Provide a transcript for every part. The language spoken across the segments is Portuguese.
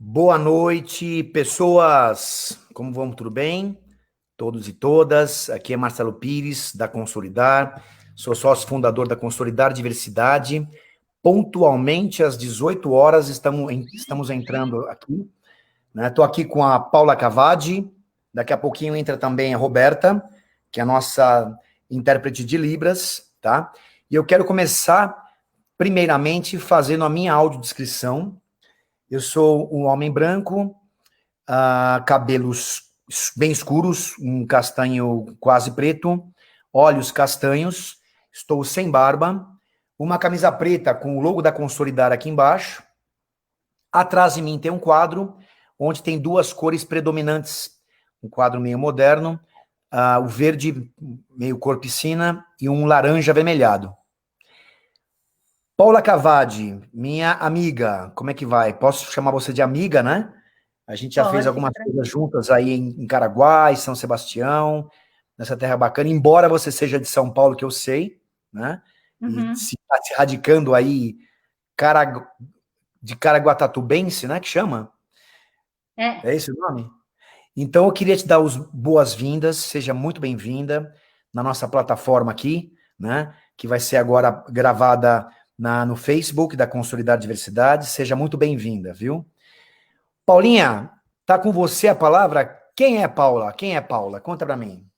Boa noite, pessoas. Como vão? Tudo bem? Todos e todas. Aqui é Marcelo Pires, da Consolidar. Sou sócio fundador da Consolidar Diversidade. Pontualmente às 18 horas estamos entrando aqui. Estou aqui com a Paula Cavadi. Daqui a pouquinho entra também a Roberta, que é a nossa intérprete de Libras, tá? E eu quero começar, primeiramente, fazendo a minha audiodescrição. Eu sou um homem branco, cabelos bem escuros, um castanho quase preto, olhos castanhos, estou sem barba, uma camisa preta com o logo da Consolidar aqui embaixo. Atrás de mim tem um quadro onde tem duas cores predominantes, um quadro meio moderno, o verde meio cor piscina e um laranja avermelhado. Paula Cavadi, minha amiga, como é que vai? Posso chamar você de amiga, né? A gente já fez Pode, algumas fica coisas tranquilo. juntas aí em Caraguá, em São Sebastião, nessa terra bacana, embora você seja de São Paulo, que eu sei, né? E Uhum. se está se radicando aí de Caraguatatubense, né? Que chama? É, É esse o nome? Então eu queria te dar as boas-vindas, seja muito bem-vinda na nossa plataforma aqui, né? Que vai ser agora gravada no Facebook da Consolidar Diversidade. Seja muito bem-vinda, viu? Paulinha, tá com você a palavra? Quem é Paula? Quem é Paula? Conta para mim.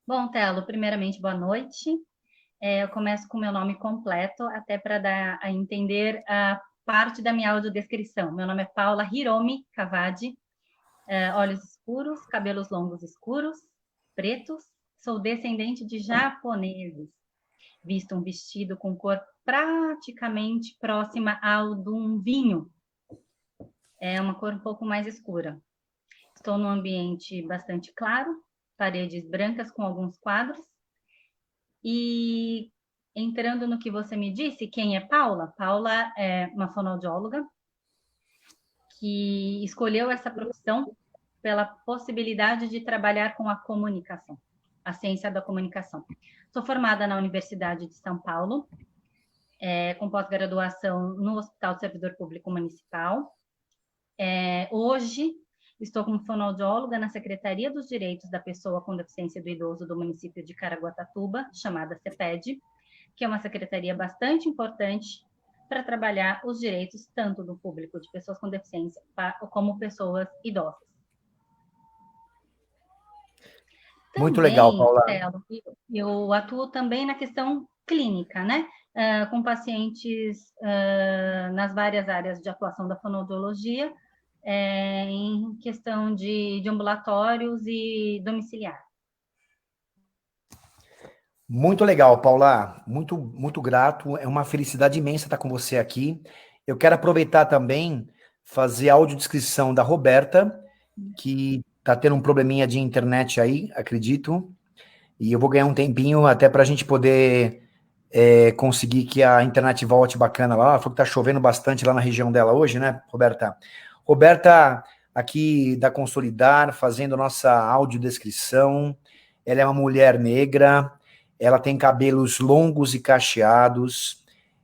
bom, Telo, primeiramente, boa noite. Eu começo com o meu nome completo, até para dar a entender a parte da minha audiodescrição. Meu nome é Paula Hiromi Cavadi, olhos escuros, cabelos longos escuros, pretos, sou descendente de japoneses, visto um vestido com cor praticamente próxima ao de um vinho, é uma cor um pouco mais escura. Estou num ambiente bastante claro, paredes brancas com alguns quadros. E entrando no que você me disse, quem é Paula? Paula é uma fonoaudióloga que escolheu essa profissão pela possibilidade de trabalhar com a comunicação, a ciência da comunicação. Sou formada na Universidade de São Paulo, com pós-graduação no Hospital Servidor Público Municipal. Hoje, estou como fonoaudióloga na Secretaria dos Direitos da Pessoa com Deficiência do Idoso do município de Caraguatatuba, chamada CEPED, que é uma secretaria bastante importante para trabalhar os direitos tanto do público de pessoas com deficiência como pessoas idosas. Muito legal, Também, Paula. Telo, eu atuo também na questão clínica, né? Com pacientes nas várias áreas de atuação da fonoaudiologia, em questão de ambulatórios e domiciliar. Muito legal, Paula. Muito, muito grato. É uma felicidade imensa estar com você aqui. Eu quero aproveitar também fazer a audiodescrição da Roberta, que está tendo um probleminha de internet aí, acredito. E eu vou ganhar um tempinho até para a gente poder conseguir que a internet volte bacana lá. Ela falou que está chovendo bastante lá na região dela hoje, né, Roberta? Roberta, aqui da Consolidar, fazendo nossa audiodescrição. Ela é uma mulher negra, ela tem cabelos longos e cacheados,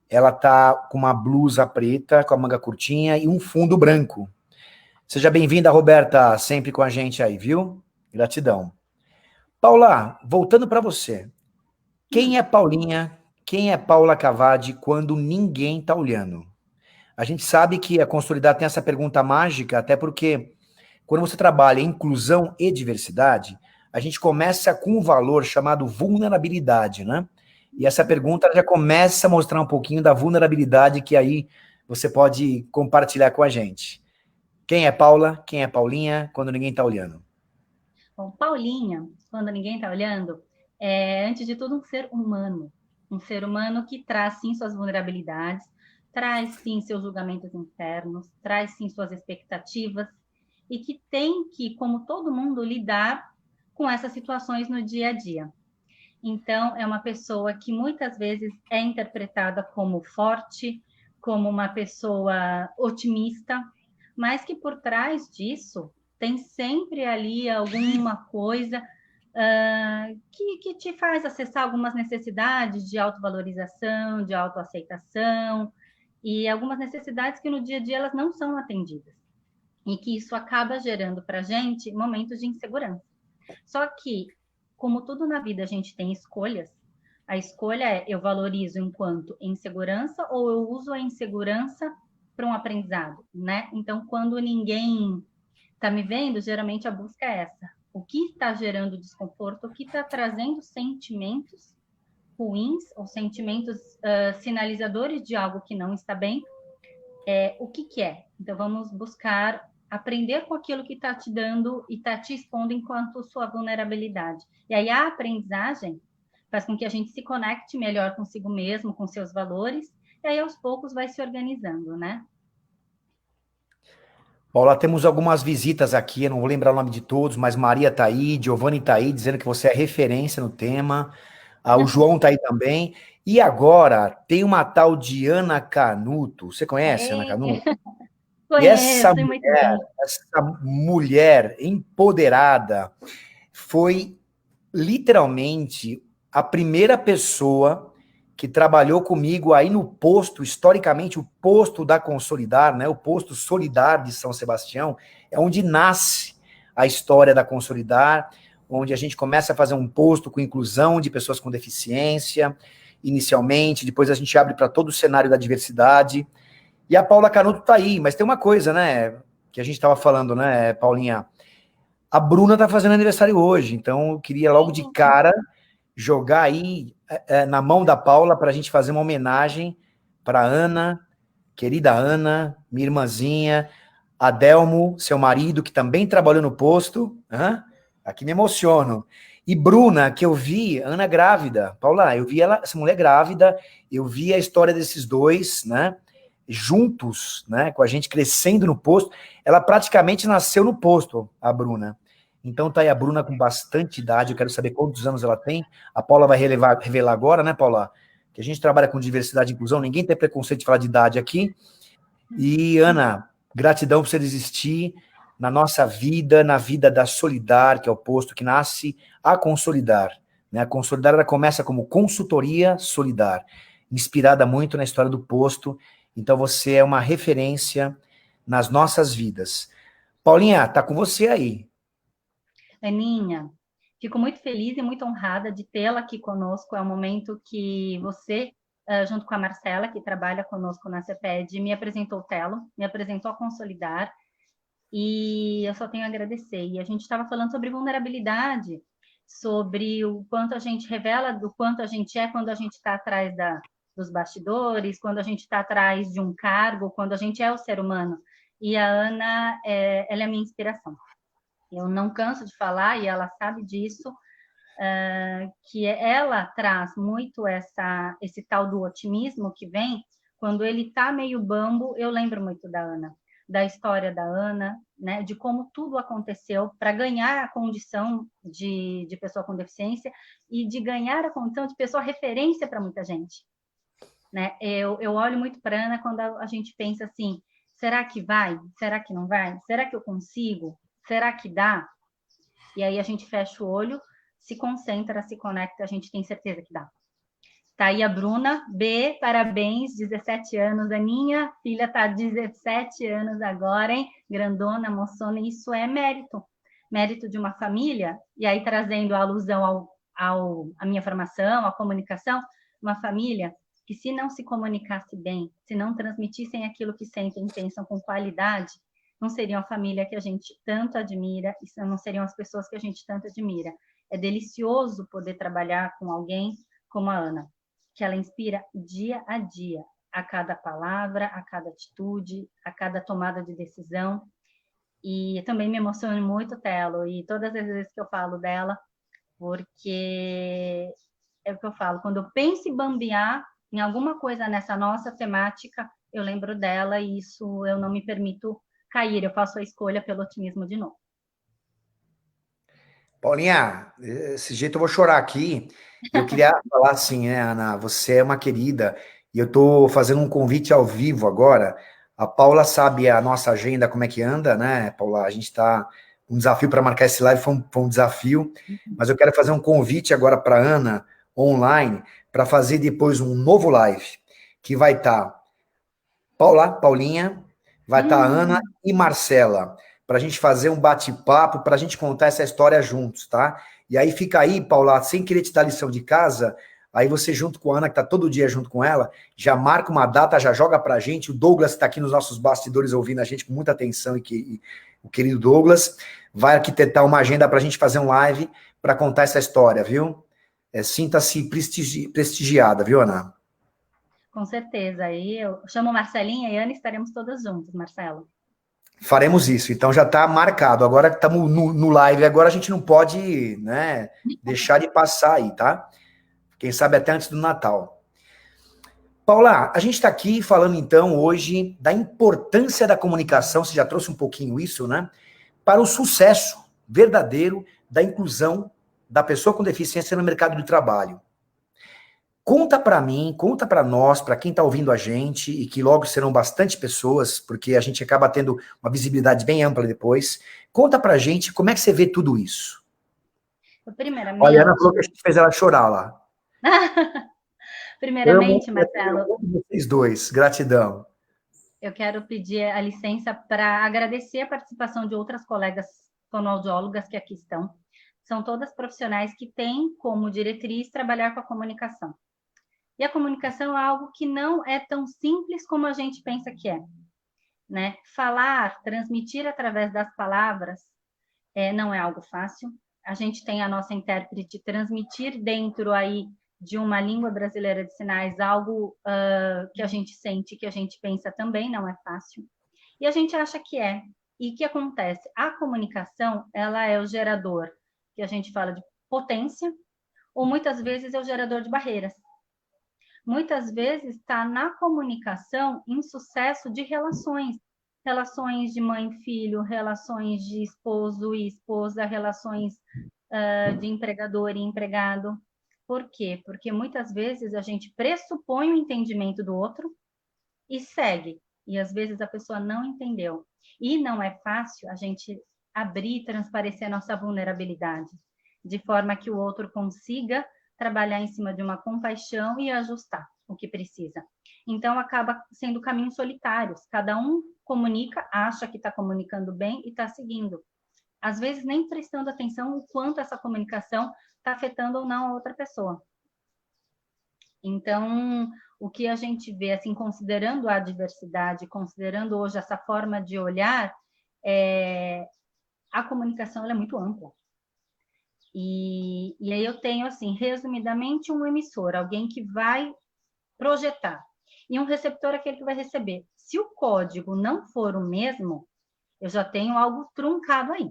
ela tá com uma blusa preta, com a manga curtinha e um fundo branco. Seja bem-vinda, Roberta, sempre com a gente aí, viu? Gratidão. Paula, voltando para você. Quem é Paulinha? Quem é Paula Cavadi quando ninguém está olhando? A gente sabe que a Consolidar tem essa pergunta mágica, até porque quando você trabalha em inclusão e diversidade, a gente começa com um valor chamado vulnerabilidade, né? E essa pergunta já começa a mostrar um pouquinho da vulnerabilidade que aí você pode compartilhar com a gente. Quem é Paula? Quem é Paulinha quando ninguém está olhando? Bom, Paulinha, quando ninguém está olhando, antes de tudo um ser humano que traz sim suas vulnerabilidades, traz sim seus julgamentos internos, traz sim suas expectativas e que tem que, como todo mundo, lidar com essas situações no dia a dia. Então, é uma pessoa que muitas vezes é interpretada como forte, como uma pessoa otimista, mas que por trás disso tem sempre ali alguma coisa que te faz acessar algumas necessidades de autovalorização, de autoaceitação, e algumas necessidades que no dia a dia elas não são atendidas. e que isso acaba gerando para a gente momentos de insegurança. Só que, como tudo na vida a gente tem escolhas, a escolha é: eu valorizo enquanto insegurança ou eu uso a insegurança para um aprendizado, né? Então, quando ninguém está me vendo, geralmente a busca é essa. O que está gerando desconforto, o que está trazendo sentimentos ruins ou sentimentos sinalizadores de algo que não está bem, o que, que é? Então, vamos buscar aprender com aquilo que está te dando e está te expondo enquanto sua vulnerabilidade. E aí a aprendizagem faz com que a gente se conecte melhor consigo mesmo, com seus valores, e aí aos poucos vai se organizando, né? Paula, temos algumas visitas aqui, eu não vou lembrar o nome de todos, mas Maria tá aí, Giovanni tá aí, dizendo que você é referência no tema. O João tá aí também. E agora tem uma tal de Ana Canuto. Você conhece Ana Canuto? E Conheço muito bem. essa mulher empoderada foi literalmente a primeira pessoa que trabalhou comigo aí no posto, historicamente, o posto da Consolidar, né? O posto Solidar de São Sebastião, é onde nasce a história da Consolidar, onde a gente começa a fazer um posto com inclusão de pessoas com deficiência, inicialmente, depois a gente abre para todo o cenário da diversidade. E a Paula Canuto tá aí, mas tem uma coisa, né, que a gente estava falando, né, Paulinha? A Bruna tá fazendo aniversário hoje, então eu queria logo de cara jogar aí na mão da Paula para a gente fazer uma homenagem para Ana, querida Ana, minha irmãzinha, Adelmo, seu marido, que também trabalhou no posto, aqui me emociono. E Bruna, que eu vi, Ana grávida. Paula, eu vi essa mulher grávida, eu vi a história desses dois, né? Juntos, né? Com a gente crescendo no posto. Ela praticamente nasceu no posto, a Bruna. Então tá aí a Bruna com bastante idade, eu quero saber quantos anos ela tem. A Paula vai revelar agora, né, Paula? Que a gente trabalha com diversidade e inclusão, ninguém tem preconceito de falar de idade aqui. E, Ana, gratidão por você existir na nossa vida, na vida da Solidar, que é o posto que nasce a Consolidar. Né? A Consolidar ela começa como consultoria Solidar, inspirada muito na história do posto. Então você é uma referência nas nossas vidas. Paulinha, tá com você aí. Aninha, fico muito feliz e muito honrada de tê-la aqui conosco. É um momento que você, junto com a Marcela, que trabalha conosco na CEPED, me apresentou o Telo, me apresentou a Consolidar, e eu só tenho a agradecer. E a gente estava falando sobre vulnerabilidade, sobre o quanto a gente revela, do quanto a gente é quando a gente está atrás dos bastidores, quando a gente está atrás de um cargo, quando a gente é o ser humano. E a Ana, ela é a minha inspiração. Eu não canso de falar, e ela sabe disso, que ela traz muito esse tal do otimismo que vem quando ele está meio bambo. Eu lembro muito da Ana, da história da Ana, né, de como tudo aconteceu para ganhar a condição de pessoa com deficiência e de ganhar a condição de pessoa referência para muita gente. Né? Eu olho muito para a Ana quando a gente pensa assim, será que vai? Será que não vai? Será que eu consigo? Será que dá? E aí a gente fecha o olho, se concentra, se conecta, a gente tem certeza que dá. Tá aí a Bruna, B, parabéns, 17 anos. A minha filha tá 17 anos agora, hein? Grandona, moçona, isso é mérito. Mérito de uma família, e aí trazendo a alusão à minha formação, à comunicação, uma família que se não se comunicasse bem, se não transmitissem aquilo que sentem e pensam com qualidade, não seriam a família que a gente tanto admira, e não seriam as pessoas que a gente tanto admira. É delicioso poder trabalhar com alguém como a Ana, que ela inspira dia a dia, a cada palavra, a cada atitude, a cada tomada de decisão. E também me emociona muito, Telo, e todas as vezes que eu falo dela, porque é o que eu falo, quando eu penso em bambear em alguma coisa nessa nossa temática, eu lembro dela e isso eu não me permito cair, eu faço a escolha pelo otimismo de novo. Paulinha, esse jeito eu vou chorar aqui. Eu queria falar assim, né, Ana? Você é uma querida e eu estou fazendo um convite ao vivo agora. A Paula sabe a nossa agenda, como é que anda, né, Paula? A gente está. Um desafio para marcar esse live foi um desafio, mas eu quero fazer um convite agora para a Ana, online, para fazer depois um novo live, que vai estar Paulinha, vai estar Ana e Marcela, para a gente fazer um bate-papo, para a gente contar essa história juntos, tá? E aí fica aí, Paula, sem querer te dar lição de casa, aí você junto com a Ana, que está todo dia junto com ela, já marca uma data, já joga para a gente, o Douglas está aqui nos nossos bastidores ouvindo a gente com muita atenção, o querido Douglas vai arquitetar uma agenda para a gente fazer um live para contar essa história, viu? Sinta-se prestigiada, viu, Ana? Com certeza. Aí eu chamo Marcelinha e Ana e estaremos todas juntas, Marcelo. Faremos isso. Então já está marcado. Agora que estamos no live, agora a gente não pode, né, deixar de passar aí, tá? Quem sabe até antes do Natal. Paula, a gente está aqui falando então hoje da importância da comunicação, você já trouxe um pouquinho isso, né? Para o sucesso verdadeiro da inclusão da pessoa com deficiência no mercado de trabalho. Conta para mim, conta para nós, para quem está ouvindo a gente, e que logo serão bastante pessoas, porque a gente acaba tendo uma visibilidade bem ampla depois. Conta para a gente como é que você vê tudo isso. Olha, a Ana falou que a gente fez ela chorar lá. Primeiramente, Marcelo, vocês dois, gratidão. eu quero pedir a licença para agradecer a participação de outras colegas fonoaudiólogas que aqui estão. São todas profissionais que têm como diretriz trabalhar com a comunicação. E a comunicação é algo que não é tão simples como a gente pensa que é, né? Falar, transmitir através das palavras não é algo fácil. A gente tem a nossa intérprete transmitir dentro aí de uma língua brasileira de sinais algo que a gente sente, que a gente pensa também não é fácil. E a gente acha que é. E o que acontece? A comunicação, ela é o gerador, que a gente fala de potência, ou muitas vezes é o gerador de barreiras. Muitas vezes está na comunicação em sucesso de relações. Relações de mãe e filho, relações de esposo e esposa, relações de empregador e empregado. Por quê? Porque muitas vezes a gente pressupõe o entendimento do outro e segue. E às vezes a pessoa não entendeu. E não é fácil a gente abrir e transparecer a nossa vulnerabilidade, de forma que o outro consiga trabalhar em cima de uma compaixão e ajustar o que precisa. Então, acaba sendo caminhos solitários. Cada um comunica, acha que está comunicando bem e está seguindo. Às vezes, nem prestando atenção o quanto essa comunicação está afetando ou não a outra pessoa. Então, o que a gente vê, assim, considerando a diversidade, considerando hoje essa forma de olhar, a comunicação ela é muito ampla. E aí eu tenho, assim, resumidamente, um emissor, alguém que vai projetar, e um receptor, aquele que vai receber. Se o código não for o mesmo, eu já tenho algo truncado aí,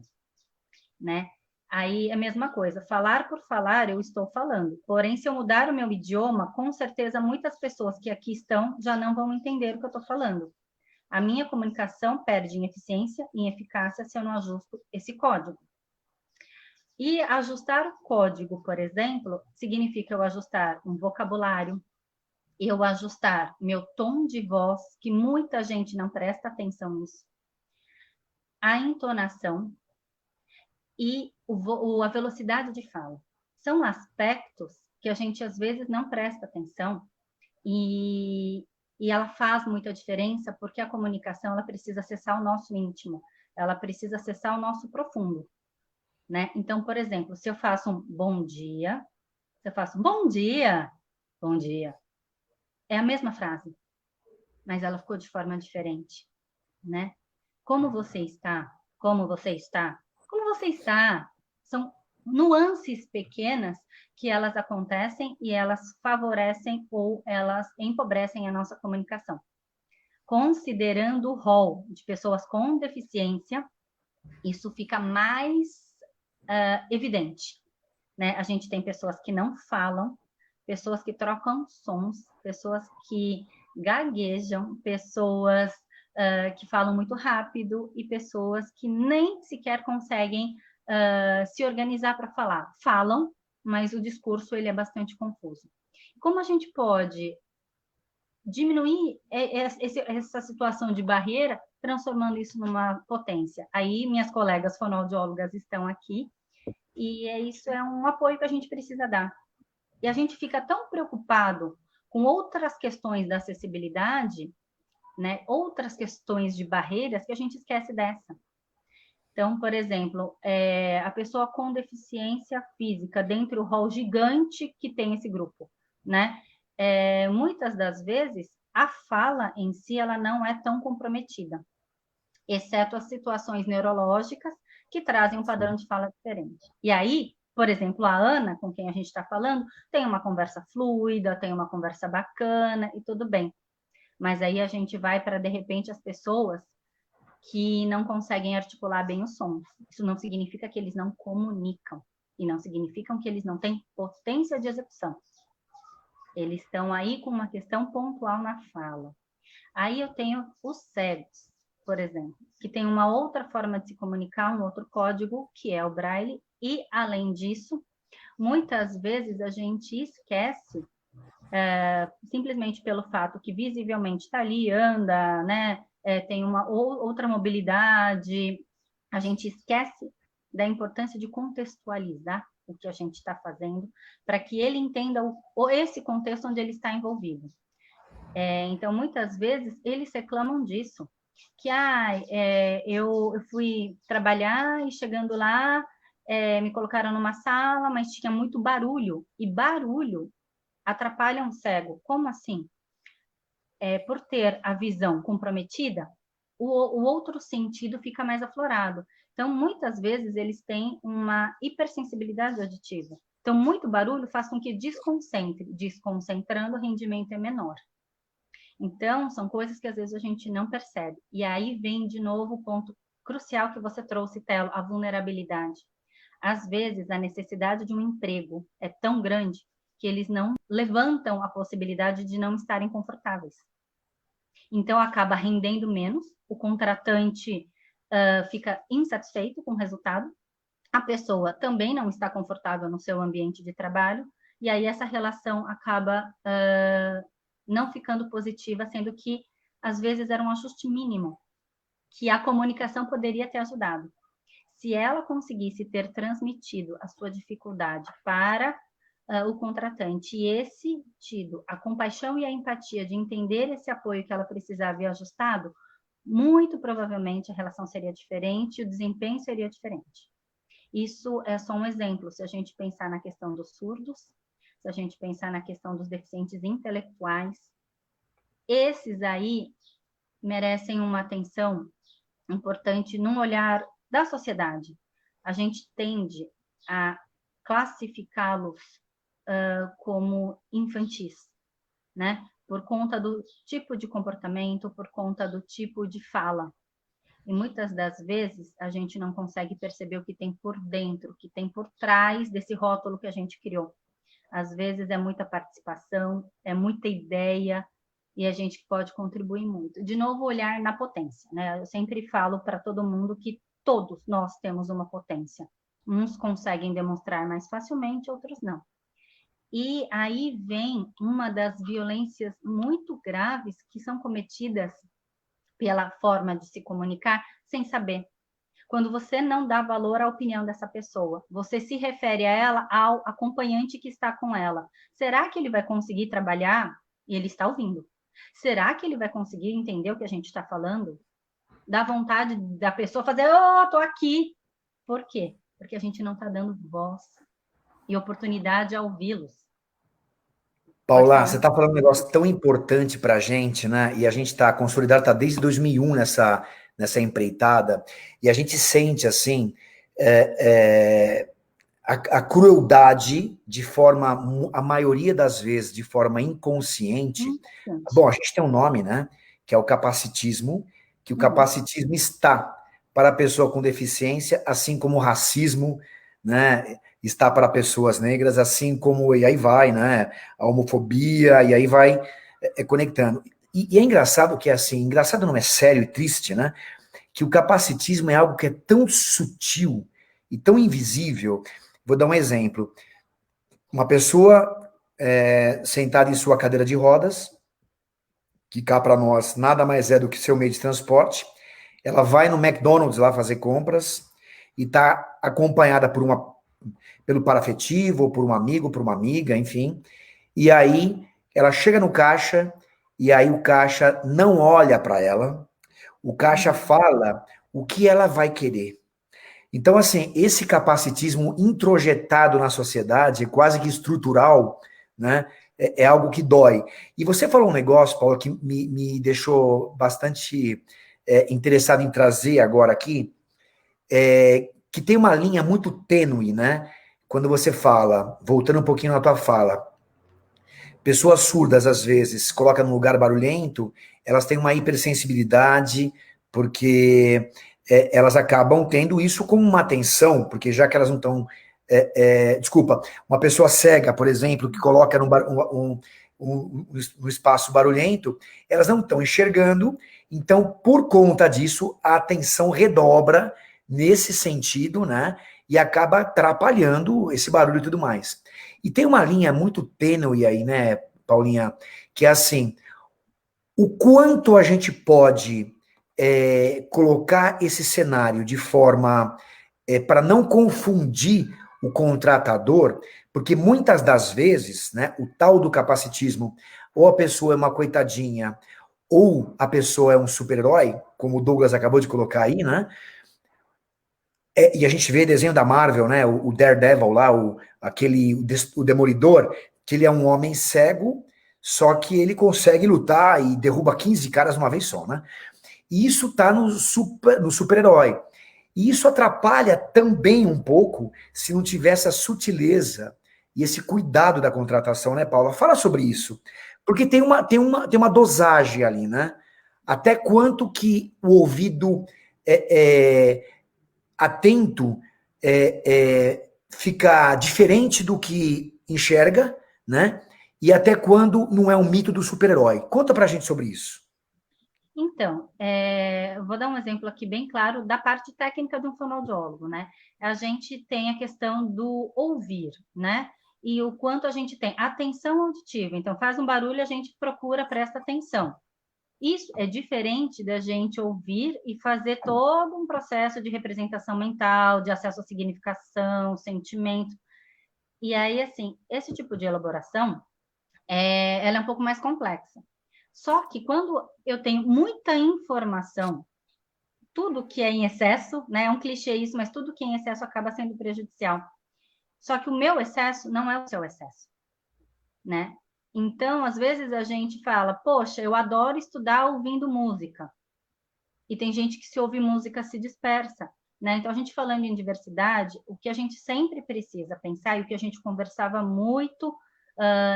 né? Aí é a mesma coisa, falar por falar, eu estou falando. Porém, se eu mudar o meu idioma, com certeza muitas pessoas que aqui estão já não vão entender o que eu estou falando. A minha comunicação perde em eficiência e em eficácia se eu não ajusto esse código. E ajustar o código, por exemplo, significa eu ajustar um vocabulário, eu ajustar meu tom de voz, que muita gente não presta atenção nisso, a entonação e a velocidade de fala. São aspectos que a gente às vezes não presta atenção e ela faz muita diferença porque a comunicação ela precisa acessar o nosso íntimo, ela precisa acessar o nosso profundo, né? Então, por exemplo, se eu faço um bom dia, se eu faço um bom dia, é a mesma frase, mas ela ficou de forma diferente, né? Como você está? Como você está? Como você está? São nuances pequenas que elas acontecem e elas favorecem ou elas empobrecem a nossa comunicação. Considerando o rol de pessoas com deficiência, isso fica mais evidente, né? A gente tem pessoas que não falam, pessoas que trocam sons, pessoas que gaguejam, pessoas que falam muito rápido e pessoas que nem sequer conseguem se organizar para falar. Falam, mas o discurso ele é bastante confuso. Como a gente pode diminuir essa situação de barreira, transformando isso numa potência? Aí minhas colegas fonoaudiólogas estão aqui e isso é um apoio que a gente precisa dar. E a gente fica tão preocupado com outras questões da acessibilidade né, outras questões de barreiras que a gente esquece dessa. Então, por exemplo, a pessoa com deficiência física, dentro do rol gigante que tem esse grupo, né? Muitas das vezes, a fala em si, ela não é tão comprometida, exceto as situações neurológicas que trazem um padrão de fala diferente. E aí, por exemplo, a Ana, com quem a gente está falando, tem uma conversa fluida, tem uma conversa bacana e tudo bem. Mas aí a gente vai para, de repente, as pessoas que não conseguem articular bem os sons. Isso não significa que eles não comunicam, e não significa que eles não têm potência de execução. Eles estão aí com uma questão pontual na fala. Aí eu tenho os cegos, por exemplo, que tem uma outra forma de se comunicar, um outro código, que é o braille, e, além disso, muitas vezes a gente esquece, simplesmente pelo fato que visivelmente está ali, anda, né, tem uma outra mobilidade, a gente esquece da importância de contextualizar o que a gente está fazendo, para que ele entenda esse contexto onde ele está envolvido. Então, muitas vezes, eles reclamam disso, que eu fui trabalhar e chegando lá, me colocaram numa sala, mas tinha muito barulho, e barulho atrapalha um cego. Como assim? Por ter a visão comprometida, o outro sentido fica mais aflorado. Então, muitas vezes, eles têm uma hipersensibilidade auditiva. Então, muito barulho faz com que desconcentre. Desconcentrando, o rendimento é menor. Então, são coisas que às vezes a gente não percebe. E aí vem de novo o ponto crucial que você trouxe, Telo, a vulnerabilidade. Às vezes, a necessidade de um emprego é tão grande que eles não levantam a possibilidade de não estarem confortáveis. Então, acaba rendendo menos, o contratante fica insatisfeito com o resultado, a pessoa também não está confortável no seu ambiente de trabalho, e aí essa relação acaba não ficando positiva, sendo que, às vezes, era um ajuste mínimo, que a comunicação poderia ter ajudado. Se ela conseguisse ter transmitido a sua dificuldade para o contratante e esse tido a compaixão e a empatia de entender esse apoio que ela precisava e ajustado, muito provavelmente a relação seria diferente, o desempenho seria diferente. Isso é só um exemplo. Se a gente pensar na questão dos surdos, se a gente pensar na questão dos deficientes intelectuais, esses aí merecem uma atenção importante num olhar da sociedade. A gente tende a classificá-los como infantis, né? Por conta do tipo de comportamento, por conta do tipo de fala. E muitas das vezes a gente não consegue perceber o que tem por dentro, o que tem por trás desse rótulo que a gente criou. Às vezes é muita participação, é muita ideia, e a gente pode contribuir muito. De novo, olhar na potência, né? Eu sempre falo para todo mundo que todos nós temos uma potência. Uns conseguem demonstrar mais facilmente, outros não. E aí vem uma das violências muito graves que são cometidas pela forma de se comunicar sem saber. Quando você não dá valor à opinião dessa pessoa, você se refere a ela ao acompanhante que está com ela. Será que ele vai conseguir trabalhar? E ele está ouvindo. Será que ele vai conseguir entender o que a gente está falando? Dá vontade da pessoa fazer, tô aqui. Por quê? Porque a gente não está dando voz e oportunidade a ouvi-los. Paula, você está falando um negócio tão importante para a gente, né? E a gente está consolidado, está desde 2001 nessa empreitada, e a gente sente, assim, a crueldade de forma, a maioria das vezes, de forma inconsciente. Bom, a gente tem um nome, né? Que é o capacitismo, que o capacitismo está para a pessoa com deficiência, assim como o racismo, né? Está para pessoas negras, assim como, e aí vai, né? A homofobia, e aí vai conectando. E é engraçado que é assim, engraçado não é sério e triste, né? Que o capacitismo é algo que é tão sutil e tão invisível. Vou dar um exemplo. Uma pessoa sentada em sua cadeira de rodas, que cá para nós nada mais é do que seu meio de transporte, ela vai no McDonald's lá fazer compras e está acompanhada pelo parafetivo, ou por um amigo, por uma amiga, enfim. E aí ela chega no caixa e aí o caixa não olha para ela, o caixa fala o que ela vai querer. Então, assim, esse capacitismo introjetado na sociedade, quase que estrutural, né, é algo que dói. E você falou um negócio, Paulo, que me deixou bastante interessado em trazer agora aqui, que tem uma linha muito tênue, né? Quando você fala, voltando um pouquinho na tua fala, pessoas surdas, às vezes, coloca num lugar barulhento, elas têm uma hipersensibilidade, porque elas acabam tendo isso como uma atenção, porque já que elas não estão. Desculpa, uma pessoa cega, por exemplo, que coloca num espaço barulhento, elas não estão enxergando, então, por conta disso, a atenção redobra nesse sentido, né? E acaba atrapalhando esse barulho e tudo mais. E tem uma linha muito tênue aí, né, Paulinha, que é assim, o quanto a gente pode colocar esse cenário de forma para não confundir o contratador, porque muitas das vezes, né, o tal do capacitismo, ou a pessoa é uma coitadinha, ou a pessoa é um super-herói, como o Douglas acabou de colocar aí, né? E a gente vê desenho da Marvel, né? O Daredevil lá, o Demolidor, que ele é um homem cego, só que ele consegue lutar e derruba 15 caras uma vez só, né? E isso tá no super-herói. E isso atrapalha também um pouco se não tiver essa sutileza e esse cuidado da contratação, né, Paula? Fala sobre isso. Porque tem uma dosagem ali, né? Até quanto que o ouvido atento fica diferente do que enxerga, né? E até quando não é um mito do super-herói. Conta pra gente sobre isso. Então, eu vou dar um exemplo aqui bem claro da parte técnica de um fonoaudiólogo, né? A gente tem a questão do ouvir, né? E o quanto a gente tem atenção auditiva. Então, faz um barulho, a gente procura, presta atenção. Isso é diferente da gente ouvir e fazer todo um processo de representação mental, de acesso à significação, sentimento. E aí, assim, esse tipo de elaboração, ela é um pouco mais complexa. Só que quando eu tenho muita informação, tudo que é em excesso, né? É um clichê isso, mas tudo que é em excesso acaba sendo prejudicial. Só que o meu excesso não é o seu excesso, né? Então, às vezes a gente fala, poxa, eu adoro estudar ouvindo música. E tem gente que se ouve música se dispersa, né? Então, a gente falando em diversidade, o que a gente sempre precisa pensar, e o que a gente conversava muito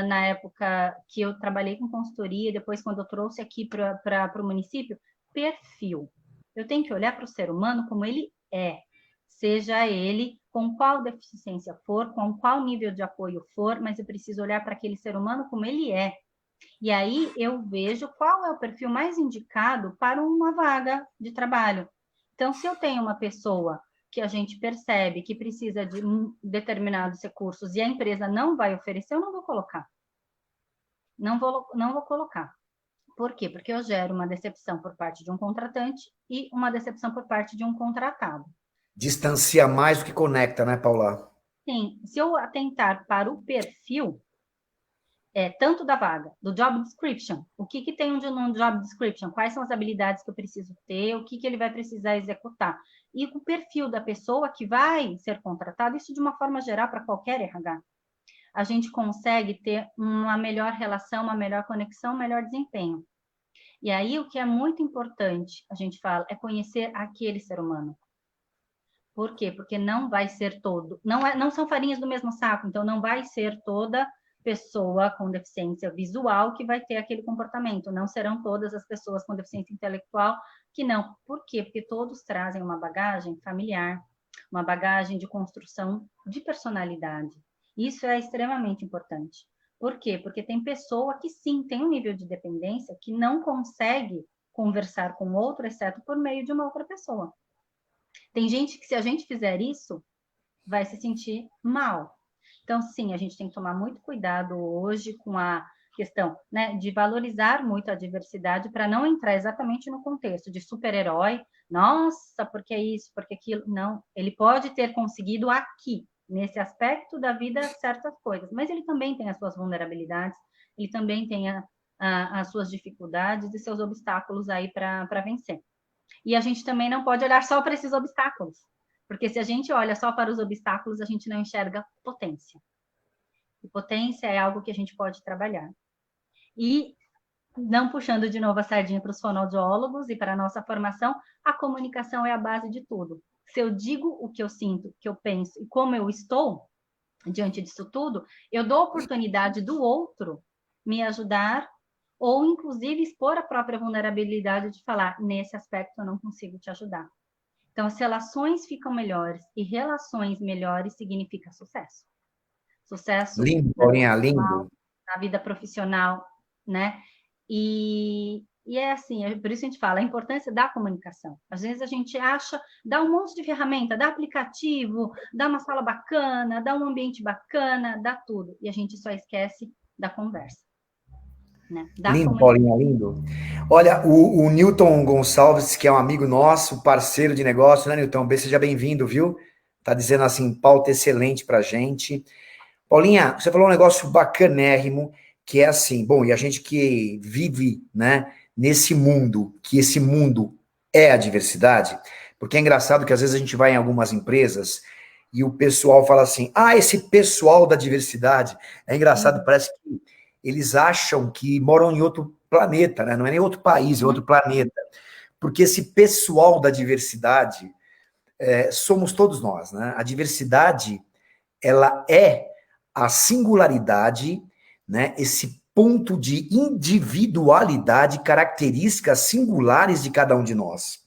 na época que eu trabalhei com consultoria, depois quando eu trouxe aqui para o município, perfil. Eu tenho que olhar para o ser humano como ele é, seja ele com qual deficiência for, com qual nível de apoio for, mas eu preciso olhar para aquele ser humano como ele é. E aí eu vejo qual é o perfil mais indicado para uma vaga de trabalho. Então, se eu tenho uma pessoa que a gente percebe que precisa de determinados recursos e a empresa não vai oferecer, eu não vou colocar. Não vou colocar. Por quê? Porque eu gero uma decepção por parte de um contratante e uma decepção por parte de um contratado. Distancia mais do que conecta, né, Paula? Sim, se eu atentar para o perfil, tanto da vaga, do job description, o que tem no job description, quais são as habilidades que eu preciso ter, o que ele vai precisar executar. E o perfil da pessoa que vai ser contratada, isso de uma forma geral para qualquer RH. A gente consegue ter uma melhor relação, uma melhor conexão, um melhor desempenho. E aí o que é muito importante, a gente fala, é conhecer aquele ser humano. Por quê? Porque não vai ser todo, não são farinhas do mesmo saco, então não vai ser toda pessoa com deficiência visual que vai ter aquele comportamento, não serão todas as pessoas com deficiência intelectual que não. Por quê? Porque todos trazem uma bagagem familiar, uma bagagem de construção de personalidade. Isso é extremamente importante. Por quê? Porque tem pessoa que sim, tem um nível de dependência que não consegue conversar com outro, exceto por meio de uma outra pessoa. Tem gente que, se a gente fizer isso, vai se sentir mal. Então, sim, a gente tem que tomar muito cuidado hoje com a questão, né, de valorizar muito a diversidade para não entrar exatamente no contexto de super-herói. Nossa, porque isso, porque aquilo. Não, ele pode ter conseguido aqui, nesse aspecto da vida, certas coisas, mas ele também tem as suas vulnerabilidades, ele também tem as suas dificuldades e seus obstáculos aí para vencer. E a gente também não pode olhar só para esses obstáculos, porque se a gente olha só para os obstáculos, a gente não enxerga potência. E potência é algo que a gente pode trabalhar. E, não puxando de novo a sardinha para os fonoaudiólogos e para a nossa formação, a comunicação é a base de tudo. Se eu digo o que eu sinto, o que eu penso e como eu estou diante disso tudo, eu dou a oportunidade do outro me ajudar ou, inclusive, expor a própria vulnerabilidade de falar, nesse aspecto eu não consigo te ajudar. Então, as relações ficam melhores e relações melhores significa sucesso. Sucesso Lindo, Paulinha, lindo. na vida profissional, né? E é assim, por isso a gente fala a importância da comunicação. Às vezes a gente acha, dá um monte de ferramenta, dá aplicativo, dá uma sala bacana, dá um ambiente bacana, dá tudo. E a gente só esquece da conversa. Né? Lindo, Paulinha, lindo. Olha, o Newton Gonçalves, que é um amigo nosso, parceiro de negócio, né, Newton? Seja bem-vindo, viu? Tá dizendo assim, pauta excelente pra gente. Paulinha, você falou um negócio bacanérrimo, que é assim, bom, e a gente que vive, né, nesse mundo, que esse mundo é a diversidade, porque é engraçado que às vezes a gente vai em algumas empresas e o pessoal fala assim, esse pessoal da diversidade, é engraçado, parece que eles acham que moram em outro planeta, né? Não é nem outro país, é outro planeta. Porque esse pessoal da diversidade somos todos nós, né? A diversidade, ela é a singularidade, né? Esse ponto de individualidade, características singulares de cada um de nós.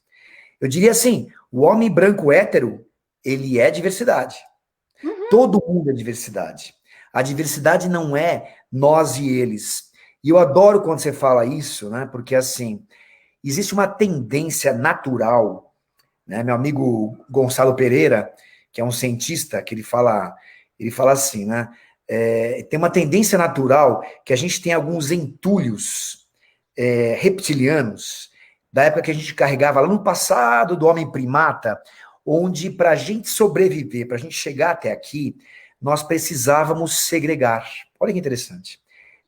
Eu diria assim, o homem branco hétero, ele é diversidade. Todo mundo é diversidade. A diversidade não é nós e eles. E eu adoro quando você fala isso, né? Porque assim, existe uma tendência natural, né? Meu amigo Gonçalo Pereira, que é um cientista, que ele fala assim, né? Tem uma tendência natural que a gente tem alguns entulhos reptilianos, da época que a gente carregava lá no passado do homem primata, onde para a gente sobreviver, para a gente chegar até aqui, nós precisávamos segregar. Olha que interessante.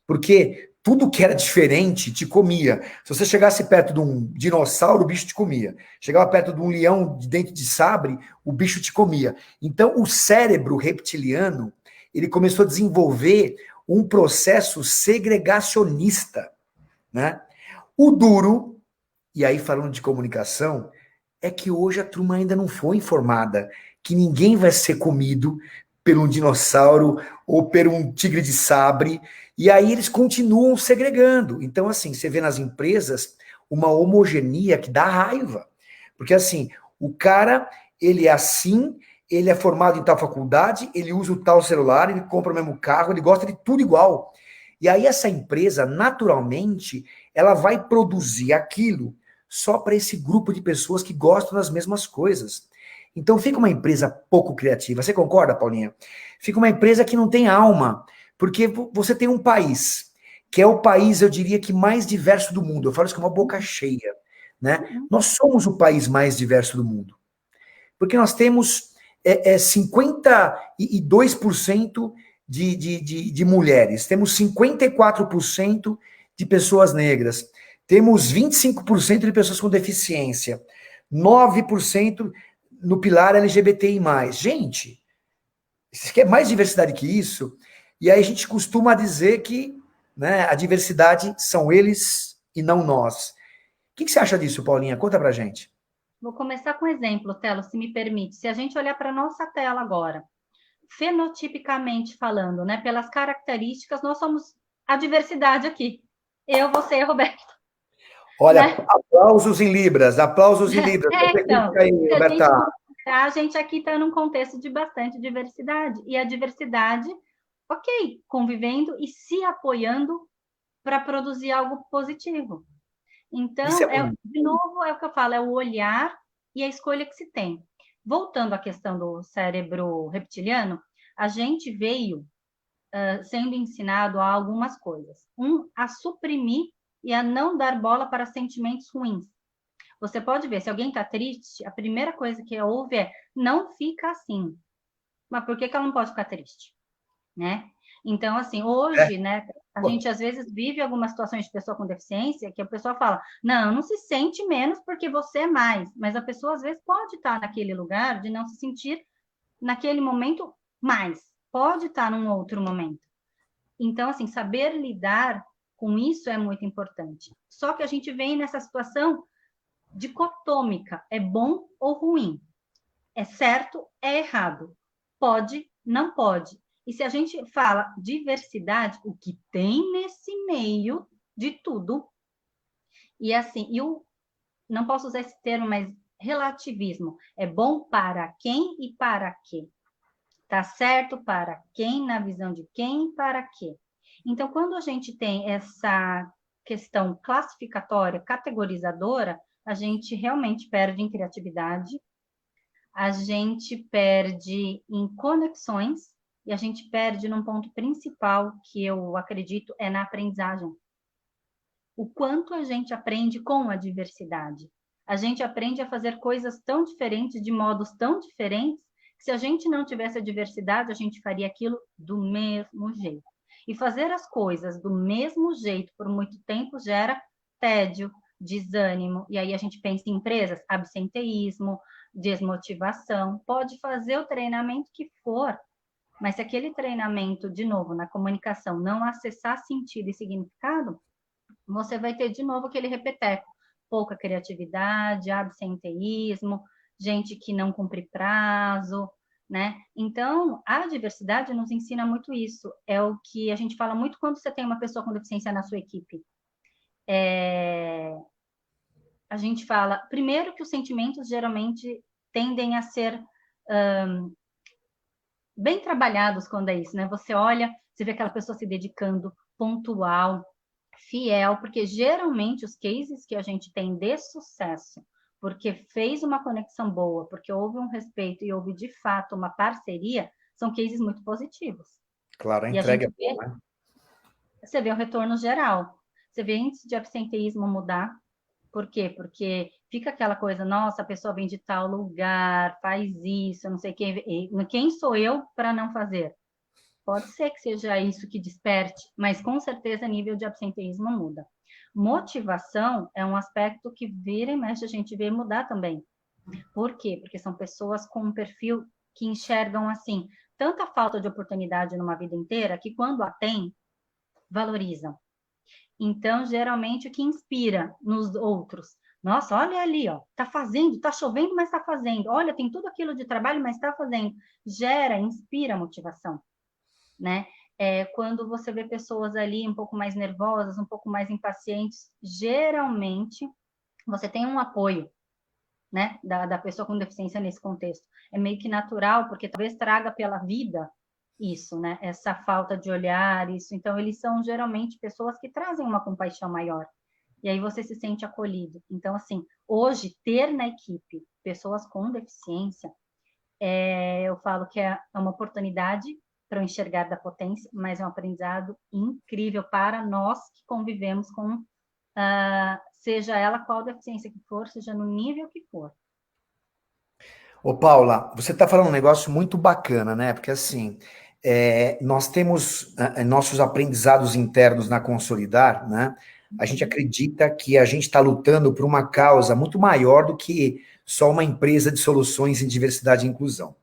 Porque tudo que era diferente te comia. Se você chegasse perto de um dinossauro, o bicho te comia. Chegava perto de um leão de dente de sabre, o bicho te comia. Então, o cérebro reptiliano, ele começou a desenvolver um processo segregacionista, né? O duro, e aí falando de comunicação, é que hoje a turma ainda não foi informada que ninguém vai ser comido por um dinossauro ou por um tigre de sabre, e aí eles continuam segregando. Então, assim, você vê nas empresas uma homogeneia que dá raiva. Porque, assim, o cara, ele é assim, ele é formado em tal faculdade, ele usa o tal celular, ele compra o mesmo carro, ele gosta de tudo igual. E aí essa empresa, naturalmente, ela vai produzir aquilo só para esse grupo de pessoas que gostam das mesmas coisas. Então fica uma empresa pouco criativa. Você concorda, Paulinha? Fica uma empresa que não tem alma, porque você tem um país, que é o país, eu diria, que mais diverso do mundo. Eu falo isso com uma boca cheia, né? Nós somos o país mais diverso do mundo. Porque nós temos 52% de mulheres, temos 54% de pessoas negras, temos 25% de pessoas com deficiência, 9% no pilar LGBTI+. Gente, você quer mais diversidade que isso? E aí a gente costuma dizer que, né, a diversidade são eles e não nós. O que você acha disso, Paulinha? Conta pra gente. Vou começar com um exemplo, Telo, se me permite. Se a gente olhar para a nossa tela agora, fenotipicamente falando, né, pelas características, nós somos a diversidade aqui. Eu, você e a Roberta. Olha, Né? aplausos em Libras, aplausos em Libras. Então, Aí, se a gente Roberta. considerar, a gente aqui está num contexto de bastante diversidade. E a diversidade, ok, convivendo e se apoiando para produzir algo positivo. Isso Então, é bonito. de novo, é o que eu falo, é o olhar e a escolha que se tem. Voltando à questão do cérebro reptiliano, a gente veio sendo ensinado a algumas coisas. A suprimir e a não dar bola para sentimentos ruins. Você pode ver, se alguém está triste, a primeira coisa que ouve é, não fica assim. Mas por que ela não pode ficar triste? Né? Então, assim, hoje, né, a gente às vezes vive algumas situações de pessoa com deficiência que a pessoa fala, não se sente menos porque você é mais, mas a pessoa às vezes pode estar naquele lugar de não se sentir naquele momento mais, pode estar num outro momento. Então, assim, saber lidar com isso é muito importante. Só que a gente vem nessa situação dicotômica, é bom ou ruim, é certo, é errado, pode, não pode. E se a gente fala diversidade, o que tem nesse meio de tudo, e assim, não posso usar esse termo, mas relativismo, é bom para quem e para quê? Tá certo para quem, na visão de quem e para quê? Então, quando a gente tem essa questão classificatória, categorizadora, a gente realmente perde em criatividade, a gente perde em conexões e a gente perde num ponto principal que eu acredito é na aprendizagem. O quanto a gente aprende com a diversidade. A gente aprende a fazer coisas tão diferentes, de modos tão diferentes, que se a gente não tivesse a diversidade, a gente faria aquilo do mesmo jeito. E fazer as coisas do mesmo jeito por muito tempo gera tédio, desânimo, e aí a gente pensa em empresas, absenteísmo, desmotivação. Pode fazer o treinamento que for, mas se aquele treinamento, de novo, na comunicação, não acessar sentido e significado, você vai ter de novo aquele repeteco, pouca criatividade, absenteísmo, gente que não cumpre prazo, né? Então, a diversidade nos ensina muito isso. É o que a gente fala muito quando você tem uma pessoa com deficiência na sua equipe. A gente fala, primeiro, que os sentimentos geralmente tendem a ser bem trabalhados quando é isso, né? Você olha, você vê aquela pessoa se dedicando, pontual, fiel, porque geralmente os cases que a gente tem de sucesso, porque fez uma conexão boa, porque houve um respeito e houve de fato uma parceria, são cases muito positivos. Claro, a E a gente entrega é vê, boa, né? você vê o retorno geral. Você vê índice de absenteísmo mudar. Por quê? Porque fica aquela coisa, nossa, a pessoa vem de tal lugar, faz isso, não sei quem sou eu para não fazer? Pode ser que seja isso que desperte, mas com certeza nível de absenteísmo muda. Motivação é um aspecto que vira e mexe a gente vê mudar também. Por quê? Porque são pessoas com um perfil que enxergam assim, tanta falta de oportunidade numa vida inteira que quando a tem, valorizam. Então, geralmente, o que inspira nos outros? Nossa, olha ali, ó, tá fazendo, tá chovendo, mas tá fazendo. Olha, tem tudo aquilo de trabalho, mas tá fazendo. Gera, inspira motivação, né? Quando você vê pessoas ali um pouco mais nervosas, um pouco mais impacientes, geralmente você tem um apoio, né, da pessoa com deficiência nesse contexto. É meio que natural, porque talvez traga pela vida isso, né? Essa falta de olhar, isso. Então, eles são geralmente pessoas que trazem uma compaixão maior. E aí você se sente acolhido. Então, assim, hoje, ter na equipe pessoas com deficiência, eu falo que é uma oportunidade para o enxergar da potência, mas é um aprendizado incrível para nós que convivemos com, seja ela qual deficiência que for, seja no nível que for. Ô, Paula, você está falando um negócio muito bacana, né? Porque assim, nós temos nossos aprendizados internos na Consolidar, né? A gente acredita que a gente está lutando por uma causa muito maior do que só uma empresa de soluções em diversidade e inclusão.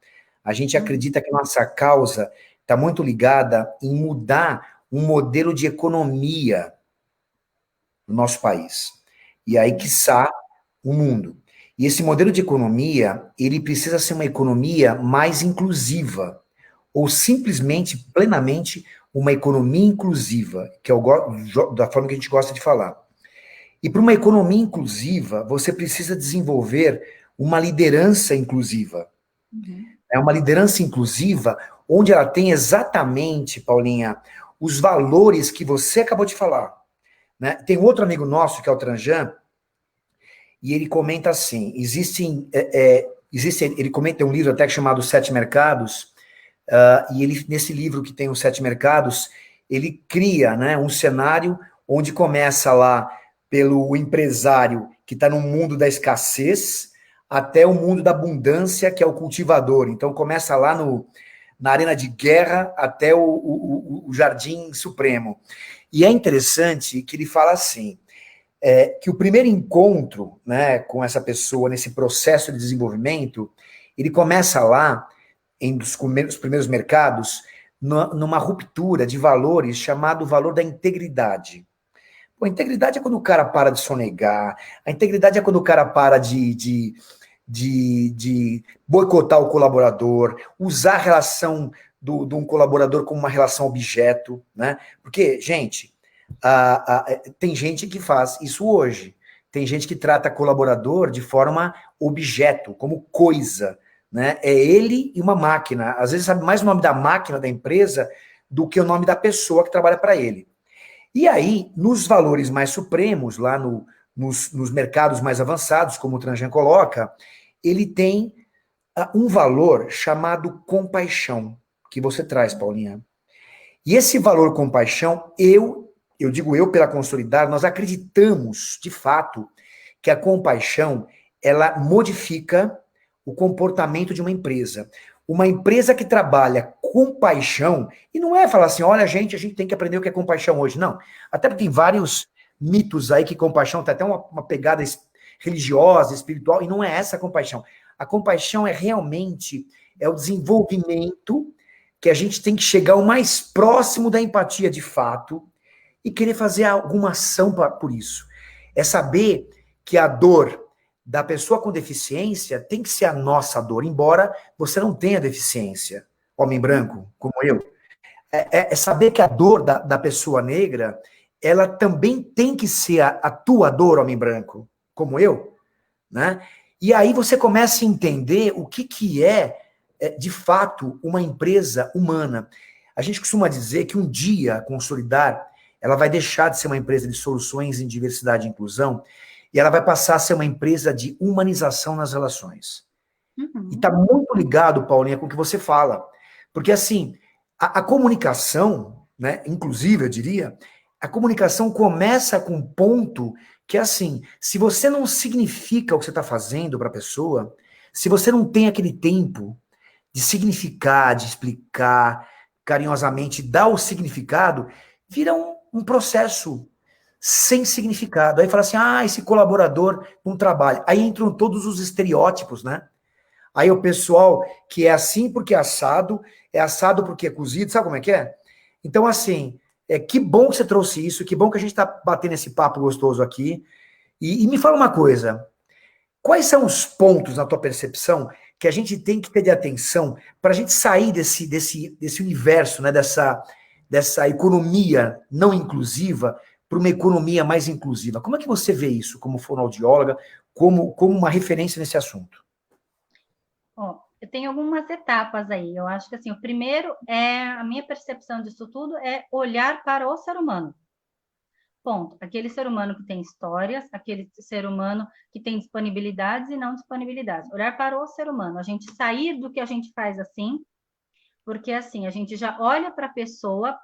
A gente acredita que nossa causa está muito ligada em mudar um modelo de economia no nosso país. E aí, quiçá, o mundo. E esse modelo de economia, ele precisa ser uma economia mais inclusiva, ou simplesmente, plenamente, uma economia inclusiva, que é da forma que a gente gosta de falar. E para uma economia inclusiva, você precisa desenvolver uma liderança inclusiva. É uma liderança inclusiva onde ela tem exatamente, Paulinha, os valores que você acabou de falar. Né? Tem outro amigo nosso, que é o Tranjan, e ele comenta assim, ele comenta um livro até chamado Sete Mercados, e ele, nesse livro que tem os Sete Mercados, ele cria, né, um cenário onde começa lá pelo empresário que está no mundo da escassez, até o mundo da abundância, que é o cultivador. Então começa lá na arena de guerra até o Jardim Supremo. E é interessante que ele fala assim, que o primeiro encontro, né, com essa pessoa nesse processo de desenvolvimento, ele começa lá, em dos primeiros mercados, numa ruptura de valores chamado valor da integridade. Pô, a integridade é quando o cara para de sonegar, a integridade é quando o cara para de boicotar o colaborador, usar a relação de um colaborador como uma relação objeto, né? Porque, gente, tem gente que faz isso hoje. Tem gente que trata colaborador de forma objeto, como coisa, né? É ele e uma máquina. Às vezes sabe mais o nome da máquina da empresa do que o nome da pessoa que trabalha para ele. E aí, nos valores mais supremos, lá nos mercados mais avançados, como o Tranjan coloca, ele tem um valor chamado compaixão, que você traz, Paulinha. E esse valor compaixão, eu digo eu pela Consolidar, nós acreditamos, de fato, que a compaixão, ela modifica o comportamento de uma empresa. Uma empresa que trabalha com paixão, e não é falar assim, olha, a gente tem que aprender o que é compaixão hoje, não. Até porque tem vários mitos aí que compaixão tem até uma pegada religiosa, espiritual, e não é essa a compaixão. A compaixão é realmente o desenvolvimento que a gente tem que chegar o mais próximo da empatia de fato e querer fazer alguma ação por isso. É saber que a dor da pessoa com deficiência tem que ser a nossa dor, embora você não tenha deficiência, homem branco, como eu. É saber que a dor da pessoa negra, ela também tem que ser a tua dor, homem branco, como eu, né? E aí você começa a entender o que é, de fato, uma empresa humana. A gente costuma dizer que um dia a Consolidar, ela vai deixar de ser uma empresa de soluções em diversidade e inclusão, e ela vai passar a ser uma empresa de humanização nas relações. Uhum. E está muito ligado, Paulinha, com o que você fala. Porque, assim, a comunicação, né, inclusive, eu diria, a comunicação começa com um ponto que é assim, se você não significa o que você está fazendo para a pessoa, se você não tem aquele tempo de significar, de explicar carinhosamente, dar o significado, vira um processo sem significado. Aí fala assim, esse colaborador não trabalha. Aí entram todos os estereótipos, né? Aí o pessoal que é assim porque é assado porque é cozido, sabe como é que é? Então, assim, que bom que você trouxe isso, que bom que a gente está batendo esse papo gostoso aqui. E me fala uma coisa, quais são os pontos, na tua percepção, que a gente tem que ter de atenção para a gente sair desse universo, né, dessa economia não inclusiva para uma economia mais inclusiva? Como é que você vê isso como fonoaudióloga, como uma referência nesse assunto? Eu tenho algumas etapas aí. Eu acho que assim, o primeiro a minha percepção disso tudo é olhar para o ser humano. Ponto. Aquele ser humano que tem histórias, aquele ser humano que tem disponibilidades e não disponibilidades. Olhar para o ser humano. A gente sair do que a gente faz assim, porque assim, a gente já olha para a pessoa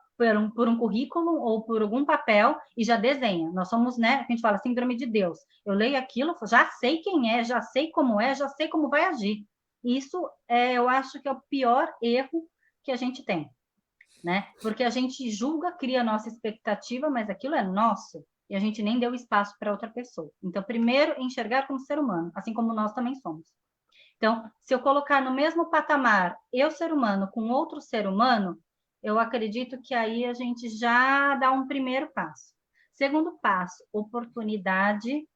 por um currículo ou por algum papel e já desenha. Nós somos, né, a gente fala síndrome de Deus. Eu leio aquilo, já sei quem é, já sei como é, já sei como vai agir. Isso eu acho que é o pior erro que a gente tem, né? Porque a gente julga, cria a nossa expectativa, mas aquilo é nosso e a gente nem deu espaço para outra pessoa. Então, primeiro, enxergar como ser humano, assim como nós também somos. Então, se eu colocar no mesmo patamar eu, ser humano, com outro ser humano, eu acredito que aí a gente já dá um primeiro passo. Segundo passo, oportunidade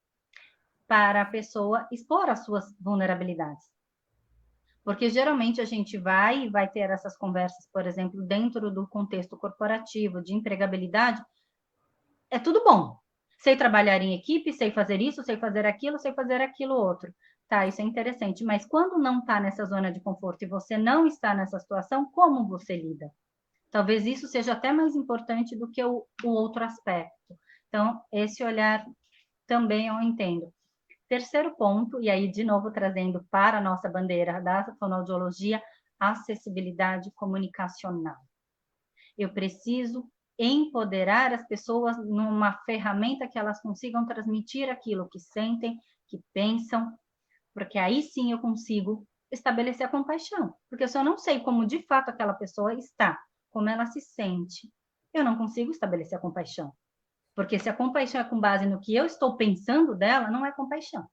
para a pessoa expor as suas vulnerabilidades. Porque geralmente a gente vai ter essas conversas, por exemplo, dentro do contexto corporativo, de empregabilidade, é tudo bom. Sei trabalhar em equipe, sei fazer isso, sei fazer aquilo outro. Tá, isso é interessante. Mas quando não está nessa zona de conforto e você não está nessa situação, como você lida? Talvez isso seja até mais importante do que o outro aspecto. Então, esse olhar também eu entendo. Terceiro ponto, e aí de novo trazendo para a nossa bandeira da fonoaudiologia, acessibilidade comunicacional. Eu preciso empoderar as pessoas numa ferramenta que elas consigam transmitir aquilo que sentem, que pensam, porque aí sim eu consigo estabelecer a compaixão. Porque se eu não sei como de fato aquela pessoa está, como ela se sente, eu não consigo estabelecer a compaixão. Porque se a compaixão é com base no que eu estou pensando dela, não é compaixão.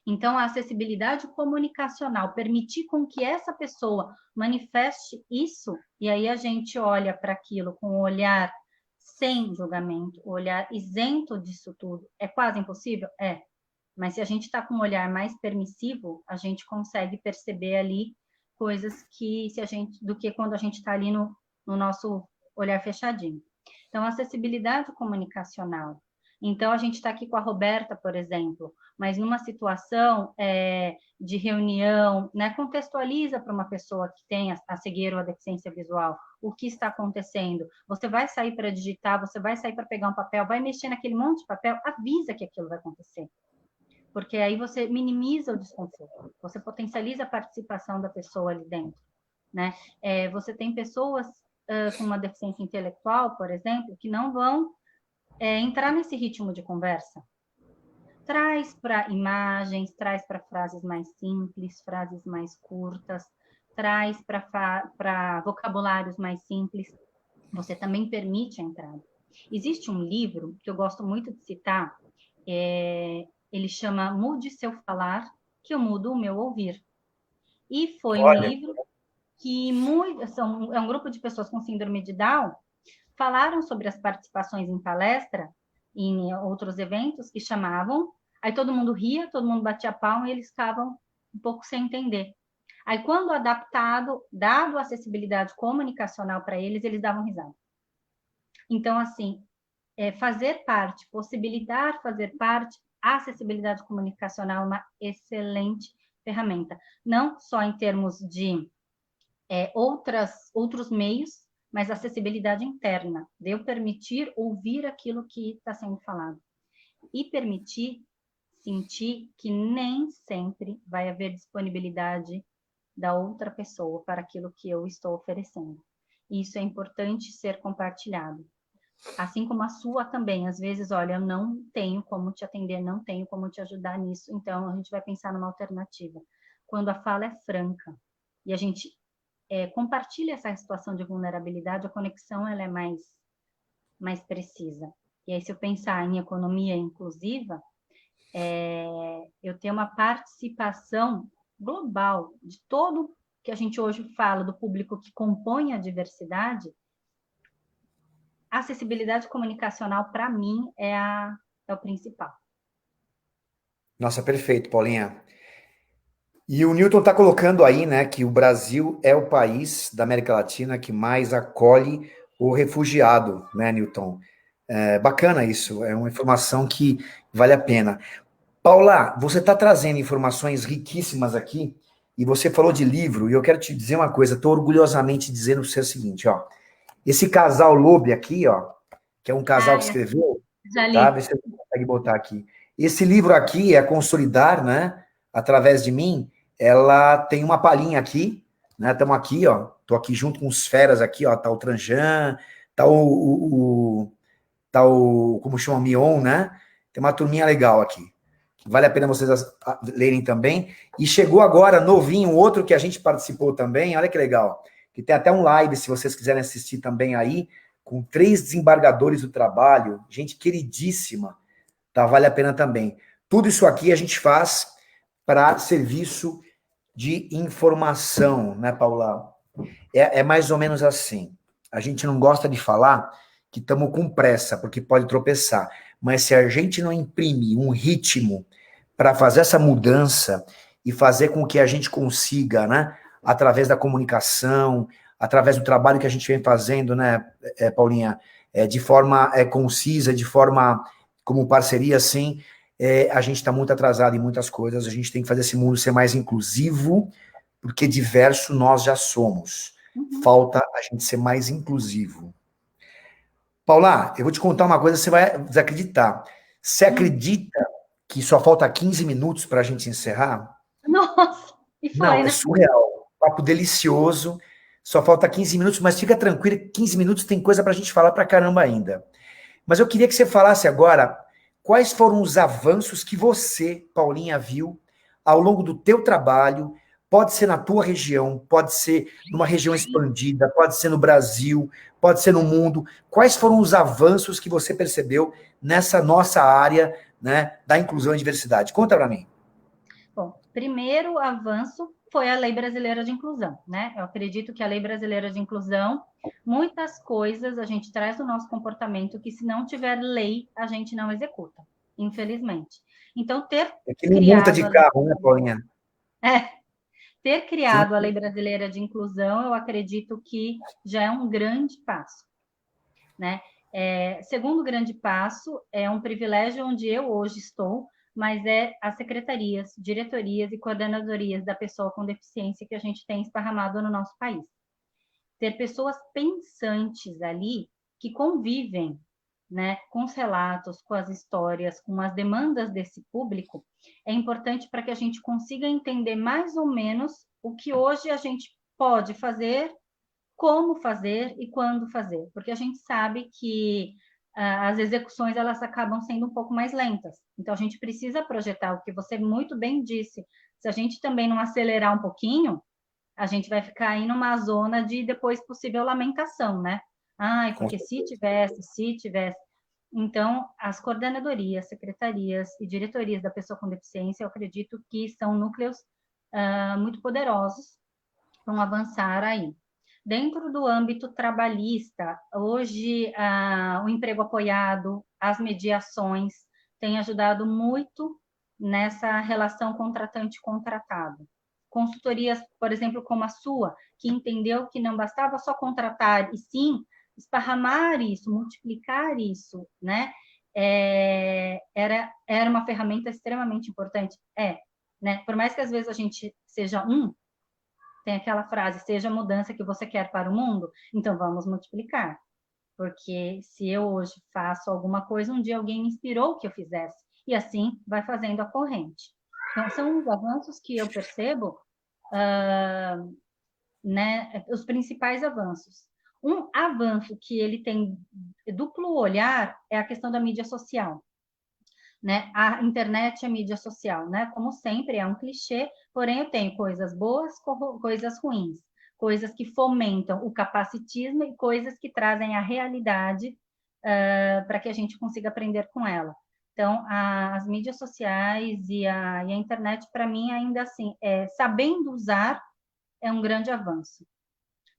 Então, a acessibilidade comunicacional, permitir com que essa pessoa manifeste isso, e aí a gente olha para aquilo com um olhar sem julgamento, um olhar isento disso tudo. É quase impossível? É. Mas se a gente está com um olhar mais permissivo, a gente consegue perceber ali coisas que se a gente, do que quando a gente está ali no nosso olhar fechadinho. Então, acessibilidade comunicacional. Então, a gente está aqui com a Roberta, por exemplo, mas numa situação de reunião, né, contextualiza para uma pessoa que tem a cegueira ou a deficiência visual o que está acontecendo. Você vai sair para digitar, você vai sair para pegar um papel, vai mexer naquele monte de papel, avisa que aquilo vai acontecer. Porque aí você minimiza o desconforto, você potencializa a participação da pessoa ali dentro, né? Você tem pessoas com uma deficiência intelectual, por exemplo, que não vão entrar nesse ritmo de conversa. Traz para imagens, traz para frases mais simples, frases mais curtas, traz para vocabulários mais simples. Você também permite a entrada. Existe um livro que eu gosto muito de citar, ele chama Mude Seu Falar, que eu mudo o meu ouvir. E foi um livro que é um grupo de pessoas com síndrome de Down falaram sobre as participações em palestra, em outros eventos que chamavam, aí todo mundo ria, todo mundo batia palma e eles ficavam um pouco sem entender. Aí quando adaptado, dado a acessibilidade comunicacional para eles, eles davam risada. Então, assim, fazer parte, possibilitar fazer parte, a acessibilidade comunicacional é uma excelente ferramenta. Não só em termos de outros meios, mas acessibilidade interna, de eu permitir ouvir aquilo que está sendo falado. E permitir sentir que nem sempre vai haver disponibilidade da outra pessoa para aquilo que eu estou oferecendo. Isso é importante ser compartilhado. Assim como a sua também, às vezes, olha, eu não tenho como te atender, não tenho como te ajudar nisso, então a gente vai pensar numa alternativa. Quando a fala é franca e a gente compartilha essa situação de vulnerabilidade, a conexão ela é mais precisa. E aí, se eu pensar em economia inclusiva, eu tenho uma participação global de todo que a gente hoje fala do público que compõe a diversidade. A acessibilidade comunicacional, para mim, é o principal. Nossa, perfeito, Paulinha. E o Newton está colocando aí, né, que o Brasil é o país da América Latina que mais acolhe o refugiado, né, Newton? Bacana isso, é uma informação que vale a pena. Paula, você está trazendo informações riquíssimas aqui, e você falou de livro, e eu quero te dizer uma coisa, estou orgulhosamente dizendo para você o seguinte, ó, esse casal Lobe aqui, ó, que é um casal que escreveu, já li. tá? Vê se você consegue botar aqui. Esse livro aqui é Consolidar, né? Através de mim, ela tem uma palhinha aqui, né? Estamos aqui, ó. Tô aqui junto com os feras aqui, ó. Tá o Tranjan, tá como chama, o Mion, né? Tem uma turminha legal aqui. Vale a pena vocês lerem também. E chegou agora, novinho, outro que a gente participou também, olha que legal. Que tem até um live, se vocês quiserem assistir também aí, com 3 desembargadores do trabalho, gente queridíssima, tá? Vale a pena também. Tudo isso aqui a gente faz para serviço de informação, né, Paula? É mais ou menos assim. A gente não gosta de falar que estamos com pressa, porque pode tropeçar. Mas se a gente não imprime um ritmo para fazer essa mudança e fazer com que a gente consiga, né, através da comunicação, através do trabalho que a gente vem fazendo, né, Paulinha, de forma concisa, de forma como parceria, assim, a gente está muito atrasado em muitas coisas, a gente tem que fazer esse mundo ser mais inclusivo, porque diverso nós já somos. Falta a gente ser mais inclusivo. Paula, eu vou te contar uma coisa, você vai desacreditar. Você acredita que só falta 15 minutos para a gente encerrar? Nossa! E foi, Não, né? é surreal. Papo delicioso. Só falta 15 minutos, mas fica tranquilo, 15 minutos tem coisa para a gente falar para caramba ainda. Mas eu queria que você falasse agora quais foram os avanços que você, Paulinha, viu ao longo do teu trabalho Pode ser na tua região, pode ser numa região expandida, pode ser no Brasil, pode ser no mundo. Quais foram os avanços que você percebeu nessa nossa área, né, da inclusão e diversidade? Conta para mim. Bom, primeiro avanço foi a Lei Brasileira de Inclusão, né? Eu acredito que a Lei Brasileira de Inclusão, muitas coisas a gente traz do nosso comportamento que, se não tiver lei, a gente não executa, infelizmente. Então, ter É que nem multa criado de a Lei carro, né, Paulinha? ter Se não- criado a Lei Brasileira de Inclusão, eu acredito que já é um grande passo, né? Segundo grande passo, é um privilégio onde eu hoje estou, mas é as secretarias, diretorias e coordenadorias da pessoa com deficiência que a gente tem esparramado no nosso país. Ter pessoas pensantes ali que convivem, né, com os relatos, com as histórias, com as demandas desse público, é importante para que a gente consiga entender mais ou menos o que hoje a gente pode fazer, como fazer e quando fazer, porque a gente sabe que as execuções elas acabam sendo um pouco mais lentas. Então a gente precisa projetar o que você muito bem disse. Se a gente também não acelerar um pouquinho, a gente vai ficar aí numa zona de depois possível lamentação, né? Ai, Com porque certeza. se tivesse. Então, as coordenadorias, secretarias e diretorias da pessoa com deficiência, eu acredito que são núcleos muito poderosos para avançar aí. Dentro do âmbito trabalhista, hoje o emprego apoiado, as mediações têm ajudado muito nessa relação contratante-contratado. Consultorias, por exemplo, como a sua, que entendeu que não bastava só contratar, e sim esparramar isso, multiplicar isso, né? Era uma ferramenta extremamente importante. Né? Por mais que às vezes a gente seja tem aquela frase, seja a mudança que você quer para o mundo, então vamos multiplicar. Porque se eu hoje faço alguma coisa, um dia alguém me inspirou que eu fizesse. E assim vai fazendo a corrente. Então, são os avanços que eu percebo, né, os principais avanços. Um avanço que ele tem duplo olhar é a questão da mídia social, né? A internet é mídia social, né? Como sempre, é um clichê, porém eu tenho coisas boas, coisas ruins, coisas que fomentam o capacitismo e coisas que trazem a realidade para que a gente consiga aprender com ela. Então, as mídias sociais e a internet, para mim, ainda assim, sabendo usar, é um grande avanço.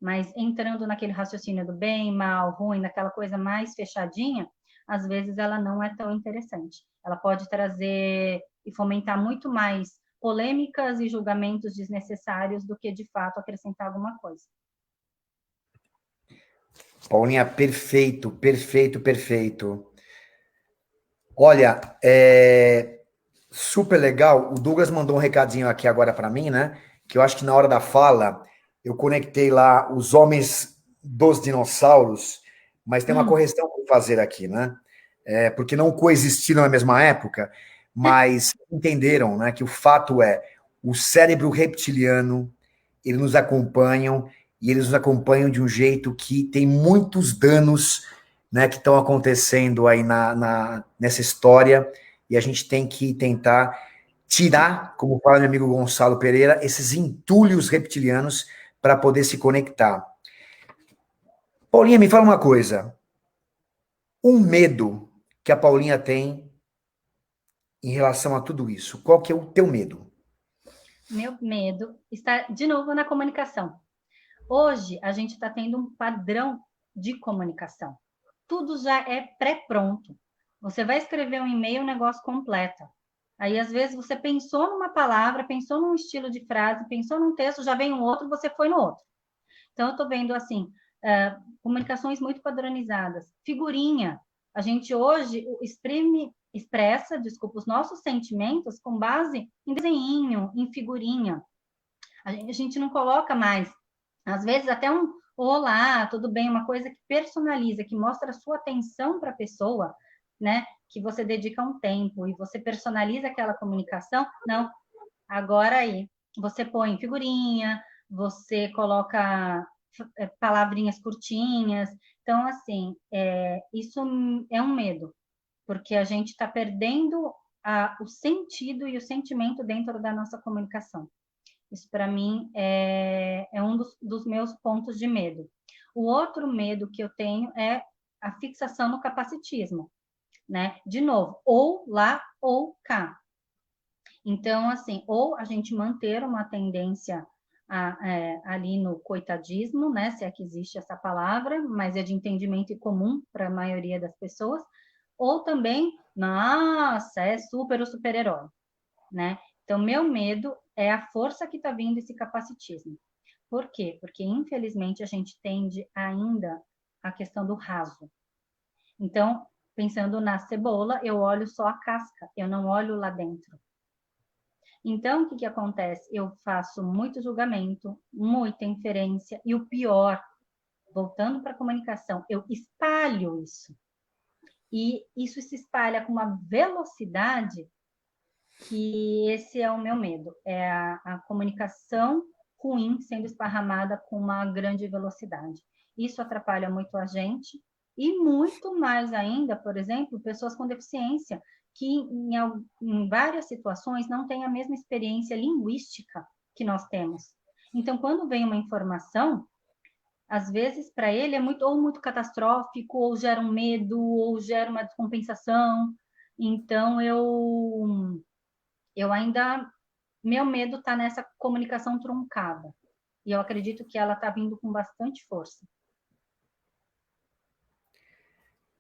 Mas entrando naquele raciocínio do bem, mal, ruim, naquela coisa mais fechadinha, às vezes ela não é tão interessante. Ela pode trazer e fomentar muito mais polêmicas e julgamentos desnecessários do que, de fato, acrescentar alguma coisa. Paulinha, perfeito, perfeito, perfeito. Olha, super legal. O Douglas mandou um recadinho aqui agora para mim, né? Que eu acho que na hora da fala eu conectei lá os homens dos dinossauros, mas tem uma correção para fazer aqui, né? Porque não coexistiram na mesma época, mas entenderam, né? Que o fato é o cérebro reptiliano, eles nos acompanham e eles nos acompanham de um jeito que tem muitos danos, né? Que estão acontecendo aí nessa história e a gente tem que tentar tirar, como fala meu amigo Gonçalo Pereira, esses entulhos reptilianos para poder se conectar. Paulinha, me fala uma coisa. Um medo que a Paulinha tem em relação a tudo isso. Qual que é o teu medo? Meu medo está, de novo, na comunicação. Hoje, a gente está tendo um padrão de comunicação. Tudo já é pré-pronto. Você vai escrever um e-mail, o negócio completa. Aí, às vezes, você pensou numa palavra, pensou num estilo de frase, pensou num texto, já vem um outro, você foi no outro. Então, eu estou vendo, assim, comunicações muito padronizadas. Figurinha. A gente hoje expressa, desculpa, os nossos sentimentos com base em desenho, em figurinha. A gente não coloca mais, às vezes, até um olá, tudo bem, uma coisa que personaliza, que mostra a sua atenção para a pessoa, né? Que você dedica um tempo e você personaliza aquela comunicação. Não, agora aí, você põe figurinha, você coloca palavrinhas curtinhas. Então, assim, isso é um medo, porque a gente está perdendo o sentido e o sentimento dentro da nossa comunicação. Isso, para mim, é um dos meus pontos de medo. O outro medo que eu tenho é a fixação no capacitismo, né? De novo, ou lá ou cá. Então, assim, ou a gente manter uma tendência ali no coitadismo, né? Se é que existe essa palavra, mas é de entendimento comum para a maioria das pessoas, ou também, nossa, é super o super-herói, né? Então, meu medo é a força que está vindo esse capacitismo. Por quê? Porque, infelizmente, a gente tende ainda a questão do raso. Então, pensando na cebola, eu olho só a casca, eu não olho lá dentro. Então, o que acontece? Eu faço muito julgamento, muita inferência, e o pior, voltando para a comunicação, eu espalho isso. E isso se espalha com uma velocidade que esse é o meu medo, é a comunicação ruim sendo esparramada com uma grande velocidade. Isso atrapalha muito a gente e muito mais ainda, por exemplo, pessoas com deficiência, que em várias situações não têm a mesma experiência linguística que nós temos. Então, quando vem uma informação, às vezes para ele é muito catastrófico, ou gera um medo, ou gera uma descompensação. Então, eu ainda, meu medo está nessa comunicação truncada. E eu acredito que ela está vindo com bastante força.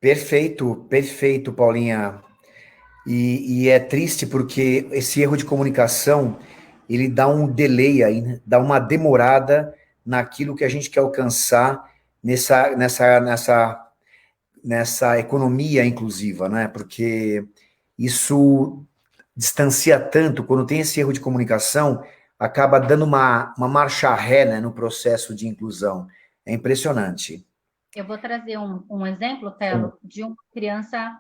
Perfeito, perfeito, Paulinha. E é triste porque esse erro de comunicação, ele dá um delay aí, né? Dá uma demorada naquilo que a gente quer alcançar nessa economia inclusiva, né? Porque isso distancia tanto, quando tem esse erro de comunicação, acaba dando uma marcha ré, né, no processo de inclusão. É impressionante. Eu vou trazer um exemplo, Telo, de uma criança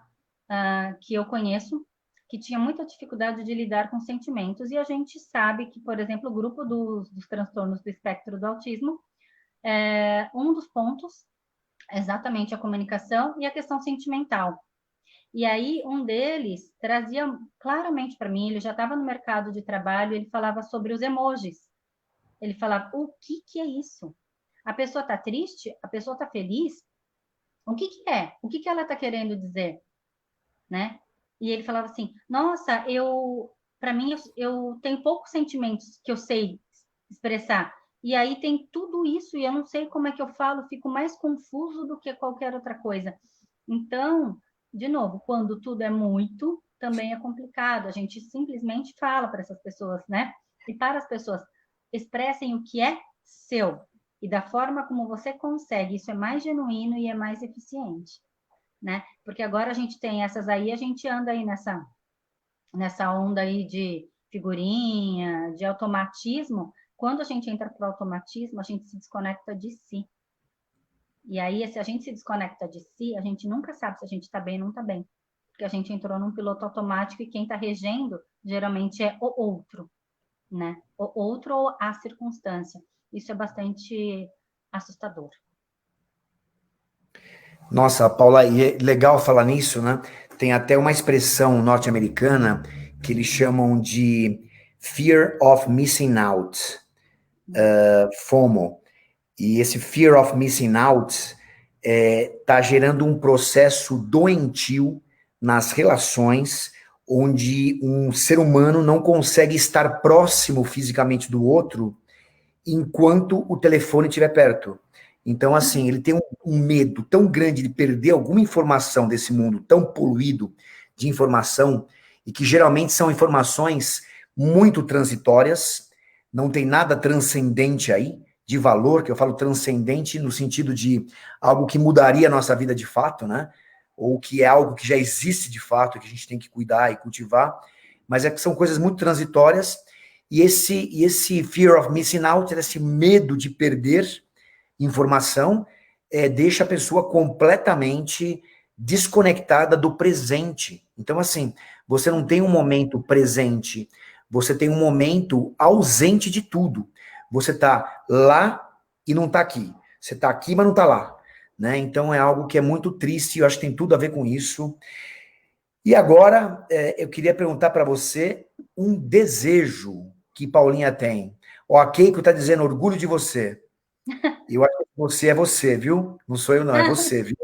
que eu conheço, que tinha muita dificuldade de lidar com sentimentos, e a gente sabe que, por exemplo, o grupo dos transtornos do espectro do autismo, um dos pontos é exatamente a comunicação e a questão sentimental. E aí, um deles trazia claramente para mim, ele já estava no mercado de trabalho, ele falava sobre os emojis. Ele falava, o que é isso? A pessoa está triste? A pessoa está feliz? O que é? O que ela está querendo dizer? Né? E ele falava assim, nossa, para mim, eu tenho poucos sentimentos que eu sei expressar. E aí tem tudo isso e eu não sei como é que eu falo, fico mais confuso do que qualquer outra coisa. Então, de novo, quando tudo é muito, também é complicado. A gente simplesmente fala para essas pessoas, né? E para as pessoas, expressem o que é seu e da forma como você consegue. Isso é mais genuíno e é mais eficiente, né? Porque agora a gente tem essas aí, a gente anda aí nessa onda aí de figurinha, de automatismo. Quando a gente entra para o automatismo, a gente se desconecta de si. E aí, se a gente se desconecta de si, a gente nunca sabe se a gente está bem ou não está bem. Porque a gente entrou num piloto automático e quem está regendo geralmente é o outro, né? O outro ou a circunstância. Isso é bastante assustador. Nossa, Paula, e é legal falar nisso, né? Tem até uma expressão norte-americana que eles chamam de Fear of Missing Out, FOMO. E esse Fear of Missing Out está gerando um processo doentio nas relações, onde um ser humano não consegue estar próximo fisicamente do outro enquanto o telefone estiver perto. Então, assim, ele tem um medo tão grande de perder alguma informação desse mundo tão poluído de informação, e que geralmente são informações muito transitórias, não tem nada transcendente aí, de valor, que eu falo transcendente no sentido de algo que mudaria a nossa vida de fato, né? Ou que é algo que já existe de fato, que a gente tem que cuidar e cultivar, mas é que são coisas muito transitórias, e esse fear of missing out, esse medo de perder informação, deixa a pessoa completamente desconectada do presente. Então, assim, você não tem um momento presente, você tem um momento ausente de tudo. Você está lá e não está aqui. Você está aqui, mas não está lá. Né? Então, é algo que é muito triste, eu acho que tem tudo a ver com isso. E agora, eu queria perguntar para você um desejo que Paulinha tem. Ó, a Keiko tá dizendo orgulho de você. Eu acho que você é você, viu? Não sou eu, não, é você, viu?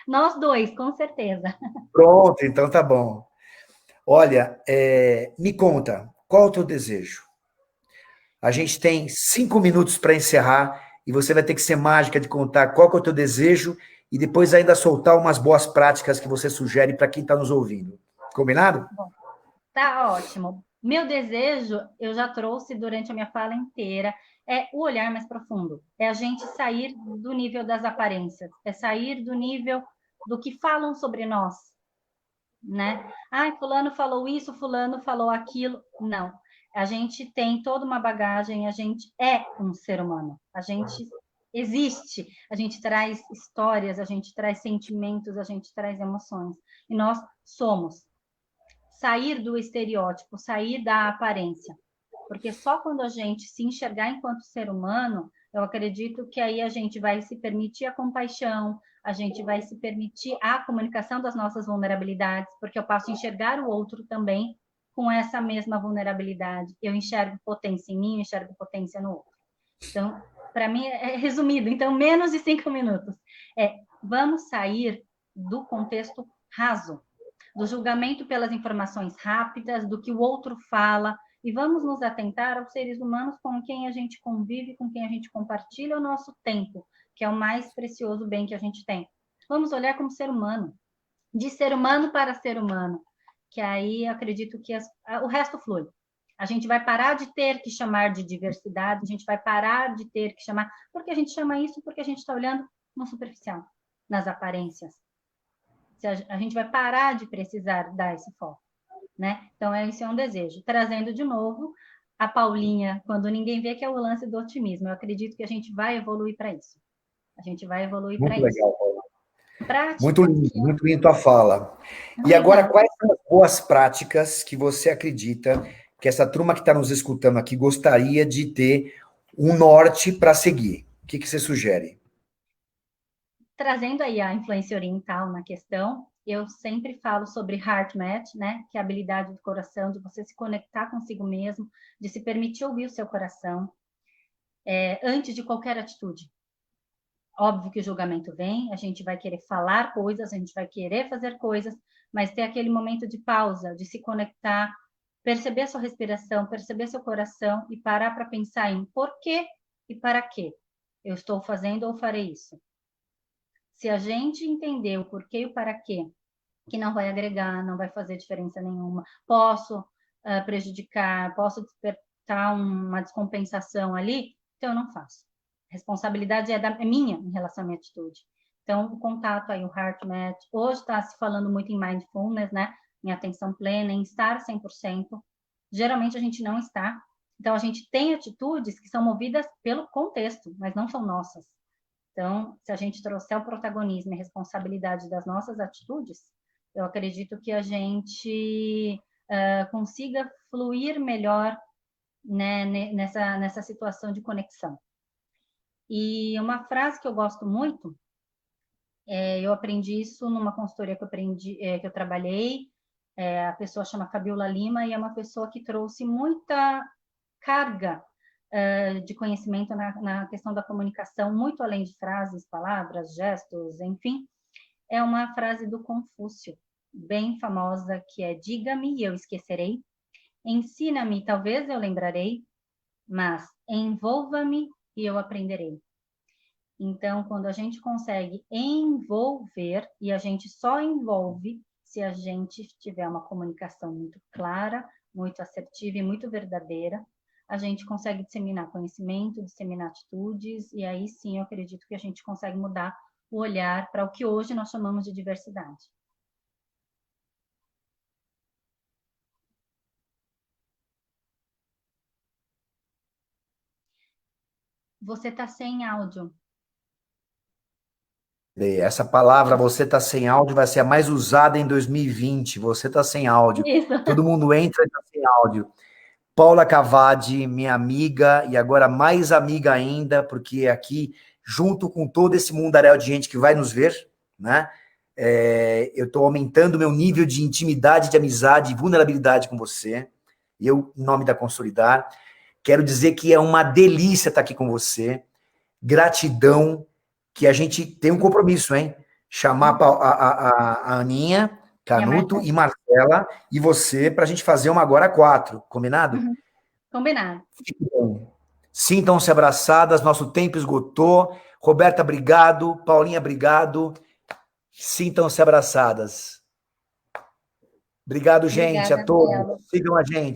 Nós dois, com certeza. Pronto, então tá bom. Olha, me conta, qual é o teu desejo? A gente tem 5 minutos para encerrar e você vai ter que ser mágica de contar qual que é o teu desejo e depois ainda soltar umas boas práticas que você sugere para quem está nos ouvindo. Combinado? Bom, tá ótimo. Meu desejo, eu já trouxe durante a minha fala inteira, é o olhar mais profundo. É a gente sair do nível das aparências, é sair do nível do que falam sobre nós, né? Ai, fulano falou isso, fulano falou aquilo. Não. A gente tem toda uma bagagem, a gente é um ser humano. A gente existe, a gente traz histórias, a gente traz sentimentos, a gente traz emoções. E nós somos. Sair do estereótipo, sair da aparência. Porque só quando a gente se enxergar enquanto ser humano, eu acredito que aí a gente vai se permitir a compaixão, a gente vai se permitir a comunicação das nossas vulnerabilidades, porque eu passo a enxergar o outro também com essa mesma vulnerabilidade. Eu enxergo potência em mim, eu enxergo potência no outro. Então, para mim, é resumido. Então, menos de 5 minutos. Vamos sair do contexto raso, do julgamento pelas informações rápidas, do que o outro fala, e vamos nos atentar aos seres humanos com quem a gente convive, com quem a gente compartilha o nosso tempo, que é o mais precioso bem que a gente tem. Vamos olhar como ser humano, de ser humano para ser humano, que aí eu acredito que o resto flui. A gente vai parar de ter que chamar de diversidade, a gente vai parar de ter que chamar, porque a gente chama isso porque a gente está olhando no superficial, nas aparências. A gente vai parar de precisar dar esse foco, né? Então, esse é um desejo. Trazendo de novo a Paulinha, quando ninguém vê, que é o lance do otimismo. Eu acredito que a gente vai evoluir para isso. A gente vai evoluir para Muito isso. legal, Paula. Prática. Muito lindo tua fala. E agora, Obrigada. quais são as boas práticas que você acredita que essa turma que está nos escutando aqui gostaria de ter um norte para seguir? O que você sugere? Trazendo aí a influência oriental na questão, eu sempre falo sobre heart match, né? Que é a habilidade do coração, de você se conectar consigo mesmo, de se permitir ouvir o seu coração, antes de qualquer atitude. Óbvio que o julgamento vem, a gente vai querer falar coisas, a gente vai querer fazer coisas, mas ter aquele momento de pausa, de se conectar, perceber sua respiração, perceber seu coração e parar para pensar em por quê e para quê eu estou fazendo ou farei isso. Se a gente entender o porquê e o para quê, que não vai agregar, não vai fazer diferença nenhuma, posso prejudicar, posso despertar uma descompensação ali, então eu não faço. A responsabilidade é minha em relação à minha atitude. Então, o contato aí, o heart match, hoje está se falando muito em mindfulness, né? Em atenção plena, em estar 100%. Geralmente a gente não está. Então, a gente tem atitudes que são movidas pelo contexto, mas não são nossas. Então, se a gente trouxer o protagonismo e a responsabilidade das nossas atitudes, eu acredito que a gente consiga fluir melhor, né, nessa situação de conexão. E uma frase que eu gosto muito, eu aprendi isso numa consultoria que eu trabalhei, a pessoa chama Fabiola Lima, e é uma pessoa que trouxe muita carga de conhecimento na questão da comunicação, muito além de frases, palavras, gestos, enfim. É uma frase do Confúcio, bem famosa, que é: diga-me e eu esquecerei, ensina-me, talvez eu lembrarei, mas envolva-me e eu aprenderei. Então, quando a gente consegue envolver, e a gente só envolve se a gente tiver uma comunicação muito clara, muito assertiva e muito verdadeira, a gente consegue disseminar conhecimento, disseminar atitudes, e aí sim eu acredito que a gente consegue mudar o olhar para o que hoje nós chamamos de diversidade. Você está sem áudio. Essa palavra, você está sem áudio, vai ser a mais usada em 2020. Você está sem áudio. Isso. Todo mundo entra e está sem áudio. Paula Cavadi, minha amiga, e agora mais amiga ainda, porque aqui, junto com todo esse mundaréu de gente que vai nos ver, né? Eu estou aumentando meu nível de intimidade, de amizade e vulnerabilidade com você. E eu, em nome da Consolidar, Quero dizer que é uma delícia estar aqui com você. Gratidão, que a gente tem um compromisso, hein? Chamar a Aninha, Canuto e Marcela e você para a gente fazer uma agora 4. Combinado? Uhum. Combinado. Sintam-se abraçadas, nosso tempo esgotou. Roberta, obrigado. Paulinha, obrigado. Sintam-se abraçadas. Obrigado, gente, a todos. Sigam a gente.